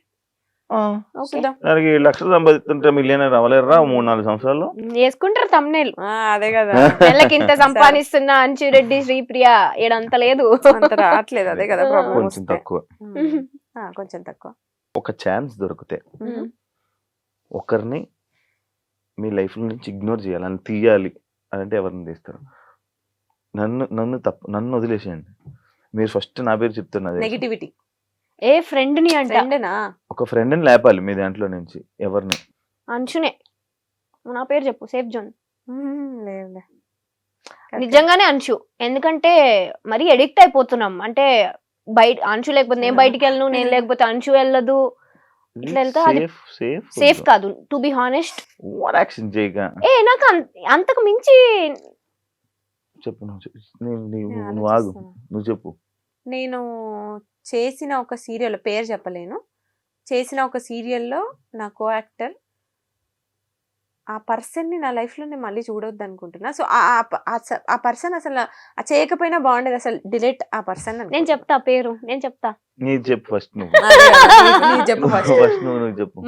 దానికి లక్షలు సంపాదిస్తుంటే మిలియనర్ అవ్వలేరా 3-4 సంవత్సరాల్లో? వేసుకుంటారు తమ్నేల్. అదే కదా, నెలకి ఇంత సంపాదిస్తున్నా అంచురెడ్డి శ్రీప్రియ ఏడంత లేదు, అంత రావట్లేదు. అదే కదా ప్రాబ్లం. కొంచెం తక్కువ. కొంచెం తక్కువ. ఒక ఛాన్స్ దొరికితే ఒకరిని మీ లైఫ్ నుంచి ఇగ్నోర్ చేయాలి అని తీయాలి అంటే ఎవరిని తీస్తారు? నన్ను వదిలేసేయండి. మీరు ఫస్ట్ నా పేరు చెప్తున్నది నెగిటివిటీ. ఏ ఫ్రెండ్ ని అంటే ఒక ఫ్రెండ్ ని లేపాలి మీ దాంట్లో నుంచి. ఎవరిని? అంచునే. నా పేరు చెప్పు, సేఫ్ జోన్. నిజంగానే అంచు. ఎందుకంటే మరీ ఎడిక్ట్ అయిపోతున్నాం. అంటే బయట అంచు లేకపోతే నేను బయటికి వెళ్ళను, నేను లేకపోతే అంచు వెళ్ళదు. ఇట్లా వెళ్తా అది సేఫ్ కాదు. టు బి హానెస్ట్, నాకు అంతకు మించి చెప్పు. నువ్వు ఆగు, నువ్వు చెప్పు. నేను చేసిన ఒక సీరియల్ పేరు చెప్పలేను, చేసిన ఒక సీరియల్లో నా కో యాక్టర్ ఆ పర్సన్ ని నా లైఫ్ లో నేను మళ్ళీ చూడొద్దు అనుకుంటున్నా. సో ఆ పర్సన్ అసలు చేయకపోయినా బాగుండేది, అసలు డిలీట్ ఆ పర్సన్. నేను చెప్తా పేరు, నేను చెప్తా. చెప్పు ఫస్ట్ నువ్వు.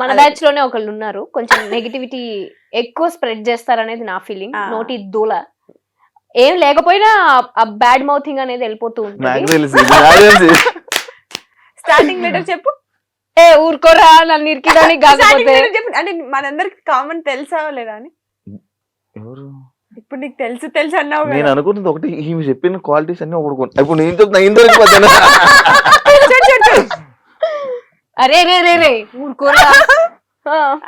మన బ్యాచ్ లోనే ఒకళ్ళు ఉన్నారు, కొంచెం నెగిటివిటీ ఎక్కువ స్ప్రెడ్ చేస్తారనేది నా ఫీలింగ్. నోటి దూల ఏం లేకపోయినా ఆ బ్యాడ్ మౌథింగ్ అనేది వెళ్ళిపోతూ ఉంటుంది. స్టార్టింగ్ లెటర్ చెప్పు. ఏ ఊరుకోరా, నన్ను ఇరికిదానికి కాకపోతే. అంటే మనందరికి కామన్ తెలుసా లేదా అని. ఎవరు ఇప్పుడు నీకు తెలుసు అన్నావు. నేను అనుకున్నది ఒకటి, ఈమె చెప్పిన క్వాలిటీస్ అన్ని ఒకటి. ఇప్పుడు నేను అరే రే రే రే ఊరుకోరా,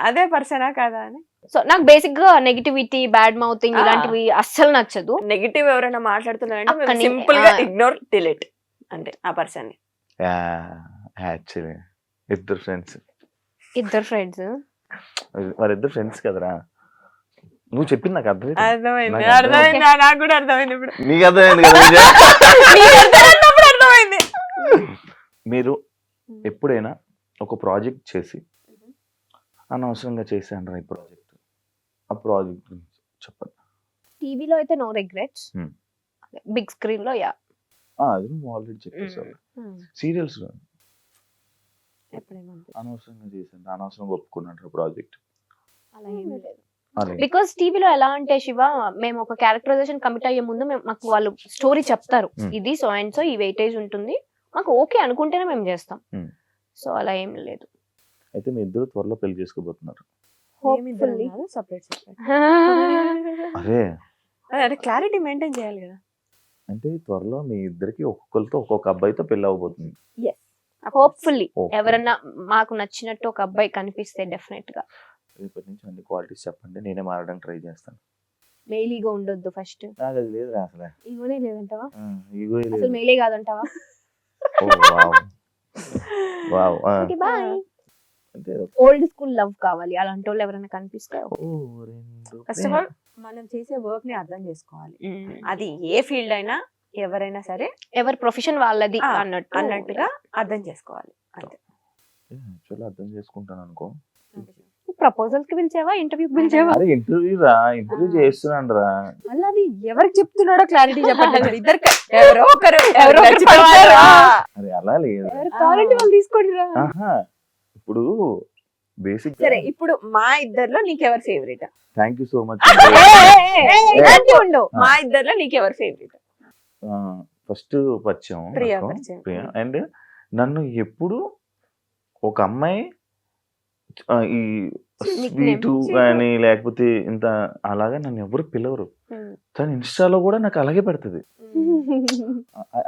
అదే పర్సనా కాదా అని. సో నాకు బేసిక్ గా నెగిటివిటీ, బ్యాడ్ మౌతింగ్ ఇలాంటివి అస్సలు నచ్చదు. నెగిటివ్ ఎవరైనా మాట్లాడుతున్నారంటే సింపుల్ గా ఇగ్నోర్, డిలీట్ అంటే ఆ పర్సన్ ని. యాక్చువల్లీ ఇద్దరు ఫ్రెండ్స్ వాళ్ళిద్దరు ఫ్రెండ్స్ కదరా. నువ్వు చెప్పింది నాకు అర్థమైంది. నాకు కూడా అర్థమైంది. ఇప్పుడు నీకు అర్థమైంది కదా. అర్థమైంది. మీరు ఎప్పుడైనా ఒక ప్రాజెక్ట్ చేసి అనవసరంగా చేశాను ఈ ప్రాజెక్ట్, ఆ ప్రాజెక్ట్ గురించి చెప్పండి. టీవీలో అయితే నో రిగ్రెట్స్, బిగ్ స్క్రీన్ లో యా అది నువ్వు ఆల్రెడీ చెప్పేసావు. సీరియల్స్ లో అనవసరంగా చేశాను, అనవసరంగా ఒప్పుకున్నాడు ప్రాజెక్ట్. అలా ఏమీ లేదు. బికాస్ టీవీలో ఎలా అంటే శివ, మేము ఒక క్యారెక్టరైజేషన్ కమిట్ అయ్యే ముందు మాకు వాళ్ళు స్టోరీ చెప్తారు, ఇది సో అండ్ సో ఈ వెయిటేజ్ ఉంటుంది, మాకు ఓకే అనుకుంటేనే మేము చేస్తాం. సో అలా ఏం లేదు. అయితే మీ ఇద్దరు త్వరలో పెళ్లి చేసుకోబోతున్నారు. అదే క్లారిటీ మెయింటైన్ చేయాలి కదా. అంటే త్వరలో మీ ఇద్దరికి ఒక్కొక్కరితో ఒక్కొక్క అబ్బాయితో పెళ్లి అవబోతుంది. హోప్ఫుల్లీ ఎవరన్నా మాకు నచ్చినట్టు ఒక అబ్బాయి కనిపిస్తే డెఫినెట్ గా. రేపటి నుంచి అన్ని క్వాలిటీస్ చెప్పండి, నేనే మారడానికి ట్రై చేస్తాను. మెయిలీగా ఉండొద్దు ఫస్ట్. నాకు అది లేదురా అసలు. ఈగోనే లేదంటావా? ఈగో అసలు మెయిలే కాదంటావా? అంటే ఓల్డ్ స్కూల్ లవ్ కావాలి, అలాంటి వాళ్ళు ఎవరైనా కనిపిస్తే. ఫస్ట్ ఆఫ్ ఆల్ మనం చేసే వర్క్ ని అర్థం చేసుకోవాలి. అది ఏ ఫీల్డ్ అయినా ఎవరైనా సరే ఎవరి ప్రొఫెషన్ వాళ్ళది అన్నట్టుగా అర్థం చేసుకోవాలి. అంతే. అర్థం చేసుకుంటాను అనుకో. ప్రపోజల్స్ కి పిలిచావా, ఇంటర్వ్యూకి పిలిచావా? ఇంటర్వ్యూ చేస్తున్నాను రా. మళ్ళీ అది ఎవరికి చెప్తున్నాడో క్లారిటీ చెప్పండి. ఇద్దరు అలా లేదు, వాళ్ళు తీసుకోండి. ఇప్పుడు బేసిక్ సరే, ఇప్పుడు మా ఇద్దర్లో నీకెవరు favourite? Thank you so much. మా ఇద్దర్లో నీకెవరు ఫేవరెట్? ఫస్ట్ పరిచయం. అండ్ నన్ను ఎప్పుడు ఒక అమ్మాయి ఈ స్వీటు కానీ లేకపోతే ఇంత అలాగా నన్ను ఎవరు పిలవరు. తను ఇన్స్టాలో కూడా నాకు అలాగే పెడుతుంది.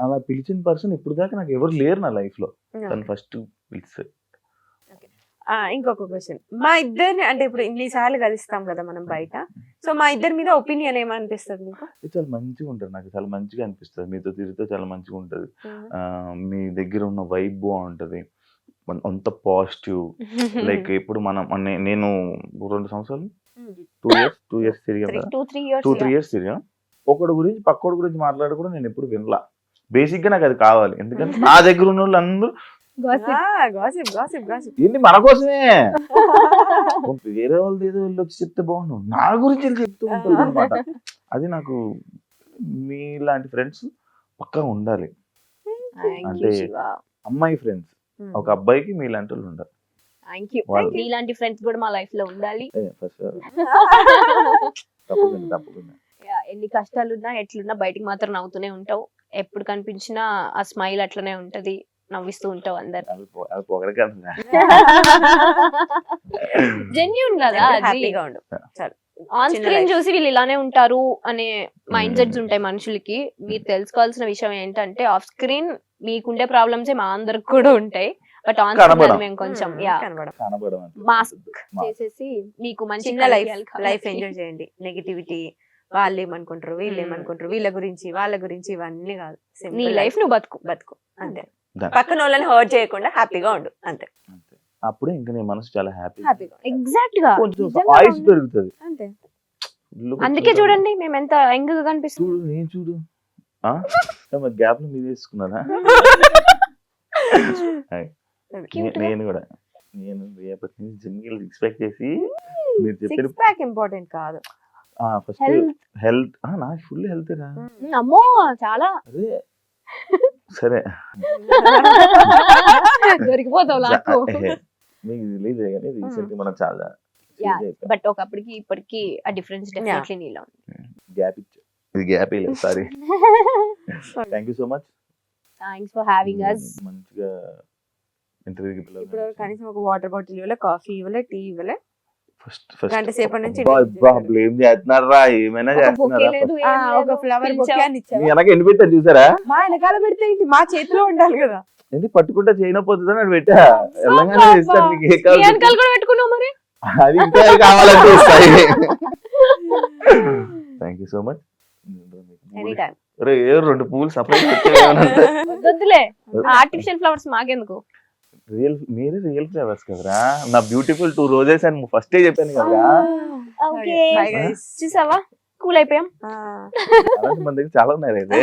అలా పిలిచిన పర్సన్ ఇప్పుడు దాకా నాకు ఎవరు లేరు నా లైఫ్ లో. తను ఫస్ట్ పిలిచారు. ఇంకొక క్వశ్చన్, మా ఇద్దరిని అంటే ఇప్పుడు ఇన్నిసార్లు కలుస్తాం కదా మనం బయట, సో మా ఇద్దరి మీద ఒపీనియన్ ఏమనిపిస్తుంది మీకు? చాలా మంచిగా ఉంటుంది, నాకు చాలా మంచిగా అనిపిస్తుంది. మీతో తిరిగితే చాలా మంచిగా ఉంటుంది, మీ దగ్గర ఉన్న వైబ్ బాగుంటది, అంత పాజిటివ్. లైక్ ఇప్పుడు నేను 2 సంవత్సరాలు 2 ఇయర్స్ తిరిగాను కదా, 2-3 ఇయర్స్ తిరిగా. ఒకటి గురించి పక్కోడి గురించి మాట్లాడి కూడా నేను ఎప్పుడు వినలా. బేసిక్ గా నాకు అది కావాలి, ఎందుకంటే నా దగ్గర ఉన్న వాళ్ళు అందరూ ఏంటి మన కోసమే, వేరే వాళ్ళది ఏదో వెళ్ళి వచ్చి చెప్తే బాగుండు, నా గురించి వెళ్ళి చెప్తూ ఉంటుంది అనమాట. అది నాకు మీలాంటి ఫ్రెండ్స్ పక్కా ఉండాలి. అంటే అమ్మాయి ఫ్రెండ్స్, ఒక అబ్బాయికి మీలాంటి వాళ్ళు ఉండాలి. ఇలాంటి ఫ్రెండ్స్ కూడా మా లైఫ్ లో ఉండాలి. తప్పకుండా. ఎన్ని కష్టాలున్నా ఎట్లున్నా బయటికి మాత్రం నవ్వుతూనే ఉంటావు. ఎప్పుడు కనిపించినా ఆ స్మైల్ అట్లనే ఉంటది, నవ్విస్తూ ఉంటావు అందరు. జెన్యూన్ కదా అది. ఆన్ స్క్రీన్ చూసి వీళ్ళు ఇలానే ఉంటారు అనే మైండ్ సెట్స్ ఉంటాయి మనుషులకి. మీరు తెలుసుకోవాల్సిన విషయం ఏంటంటే ఆఫ్ స్క్రీన్ మీకుండే ప్రాబ్లమ్స్ మా అందరికి కూడా ఉంటాయి, బట్ ఆన్ స్క్రీన్ మేము కొంచెం మాస్క్ చేసేసి మీకు మంచి లైఫ్ ఎంజాయ్ చేయండి. నెగిటివిటీ, వాళ్ళు ఏమనుకుంటారు, వీళ్ళు ఏమనుకుంటారు, వీళ్ళ గురించి వాళ్ళ గురించి ఇవన్నీ కాదు. నీ లైఫ్ నువ్వు బతుకు అంతే. పక్కన వాళ్ళని హర్ట్ చేయకుండా హ్యాపీగా ఉండు అంతే. అప్పుడే ఇంకా నీ మనసు చాలా హ్యాపీగా ఎగ్జాక్ట్ గా ఆయుష్ పెరుగుతుంది అంతే. అందుకే చూడండి మేము ఎంత యంగ్ గా కనిపిస్తుంది. నేను చూడు గ్యాప్ లో మీరు వేసుకున్నారా? నేను కూడా రేపటి నుంచి జిమ్ ఎక్స్పెక్ట్ చేసి మీరు చెప్పిన ఇంపార్టెంట్ కాదు. ఫస్ట్ హెల్త్, నాకు ఫుల్ హెల్త్ రా. అమ్మో చాలా. అదే సరే దొరికిపోతావు నాకు. మీకు తెలియదు కానీ రీసెంట్ మనం చాలా బట్ ఒకప్పటికి ఇప్పటికి ఆ డిఫరెన్స్ డెఫినెట్లీ నీలో ఉంది. గ్యాప్ లేదు. Sorry. Thank you so much. Thanks for having us. మంచిగా ఇంటర్వ్యూకి పిలవాలి. ఇప్పుడు కనీసం ఒక వాటర్ బాటిల్ ఇవ్వలే, కాఫీ ఇవ్వలే, టీ ఇవ్వలే. ఫస్ట్ గంట సేపటి నుంచి బ్లేమ్ చేస్తున్నారా? ఏమైనా చేస్తున్నారా? ఒక ఫ్లవర్ బొకే అని ఇచ్చారు. వెనక ఎండి పెట్టారు చూసారా? మా వెనకాల పెడితే ఏంటి, మా చేతిలో ఉండాలి కదా. ఎందుకు పట్టుకుంటా చేయకపోతుందని అది పెట్టా. తెలంగాణ ఇస్తారు మీకు ఏ కావాలి, అది ఇంకా కావాలంటే ఇస్తాయి. Thank you so much. ఏ 2 పూలు సపరేట్ వద్దులే, ఆర్టిఫిషియల్ ఫ్లవర్స్ మాకెందుకు? మీరే రియల్ ఫ్లవర్స్ కదరా. నా బ్యూటిఫుల్ 2 రోజెస్ అని ఫస్ట్ చెప్పాను కదా. చూసావా, కూల్ అయిపోయాం. మన దగ్గర చాలా ఉన్నాయి అయితే.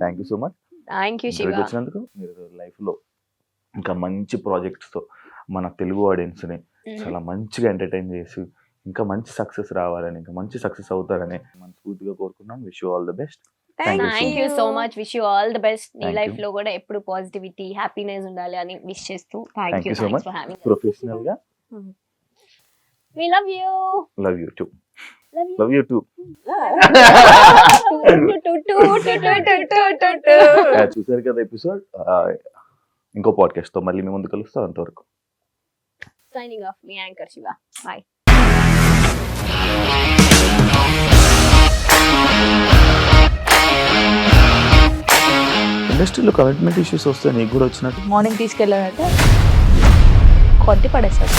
Thank you so much. Thank you Shiva. వచ్చినందుకు మీరు లైఫ్ లో ఇంకా మంచి ప్రాజెక్ట్స్ తో మన తెలుగు ఆడియన్స్ ని చాలా మంచిగా ఎంటర్టైన్ చేసి ఇంకా మంచి సక్సెస్ రావాలని, ఇంకా మంచి సక్సెస్ అవుతారని మనస్ఫూర్తిగా కోరుకున్నాం. Wish you all the best. Thank you so much. Wish you all the best. నీ లైఫ్ లో కూడా ఎప్పుడు పాజిటివిటీ, హ్యాపీనెస్ ఉండాలి అని విష్ చేస్తూ thank you so much for having. Professional గా we love you. Love you too. Love you too. చూసారు కదా ఎపిసోడ్. ఇంకో పాడ్కాస్ట్ తో మళ్ళీ మీ ముందు కలుస్తాం. అంతవరకు సైనింగ్ ఆఫ్, మీ యాంకర్ శివ. బాయ్. ఇండస్ట్రీలో కమిట్మెంట్ ఇష్యూస్ వస్తే నీకు కూడా వచ్చినట్టు మార్నింగ్ తీసుకెళ్ళాలంటే కొద్ది పడేసాడు.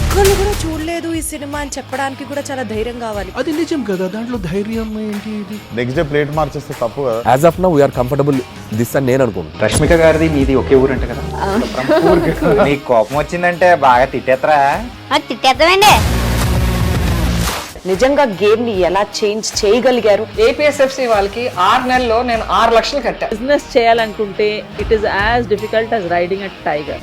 ఒక్కళ్ళు కూడా చూడలేదు ఈ సినిమా అని చెప్పడానికి కూడా చాలా ధైర్యం కావాలి. అది నిజం కదా, దాంట్లో ధైర్యం ఏంటి? ఇది నెక్స్ట్ డే ప్లేట్ మార్చేస్తే తప్పు కదా. As of now we are comfortable this అని నేను అనుకుంటున్నాను. రష్మిక గారిది మీది ఒకే ఊరు అంట కదా. నీకు కోపం వచ్చిందంటే బాగా తిట్టేత్తరా? తిట్టేద్దామండి. నిజంగా గేమ్ ని ఎలా చేంజ్ చేయగలిగారు? ఏపీఎస్ఎఫ్సి వాళ్ళకి 6 నెలల్లో నేను 6 లక్షలు కట్టా. బిజినెస్ చేయాలనుకుంటే it is as difficult as riding a tiger.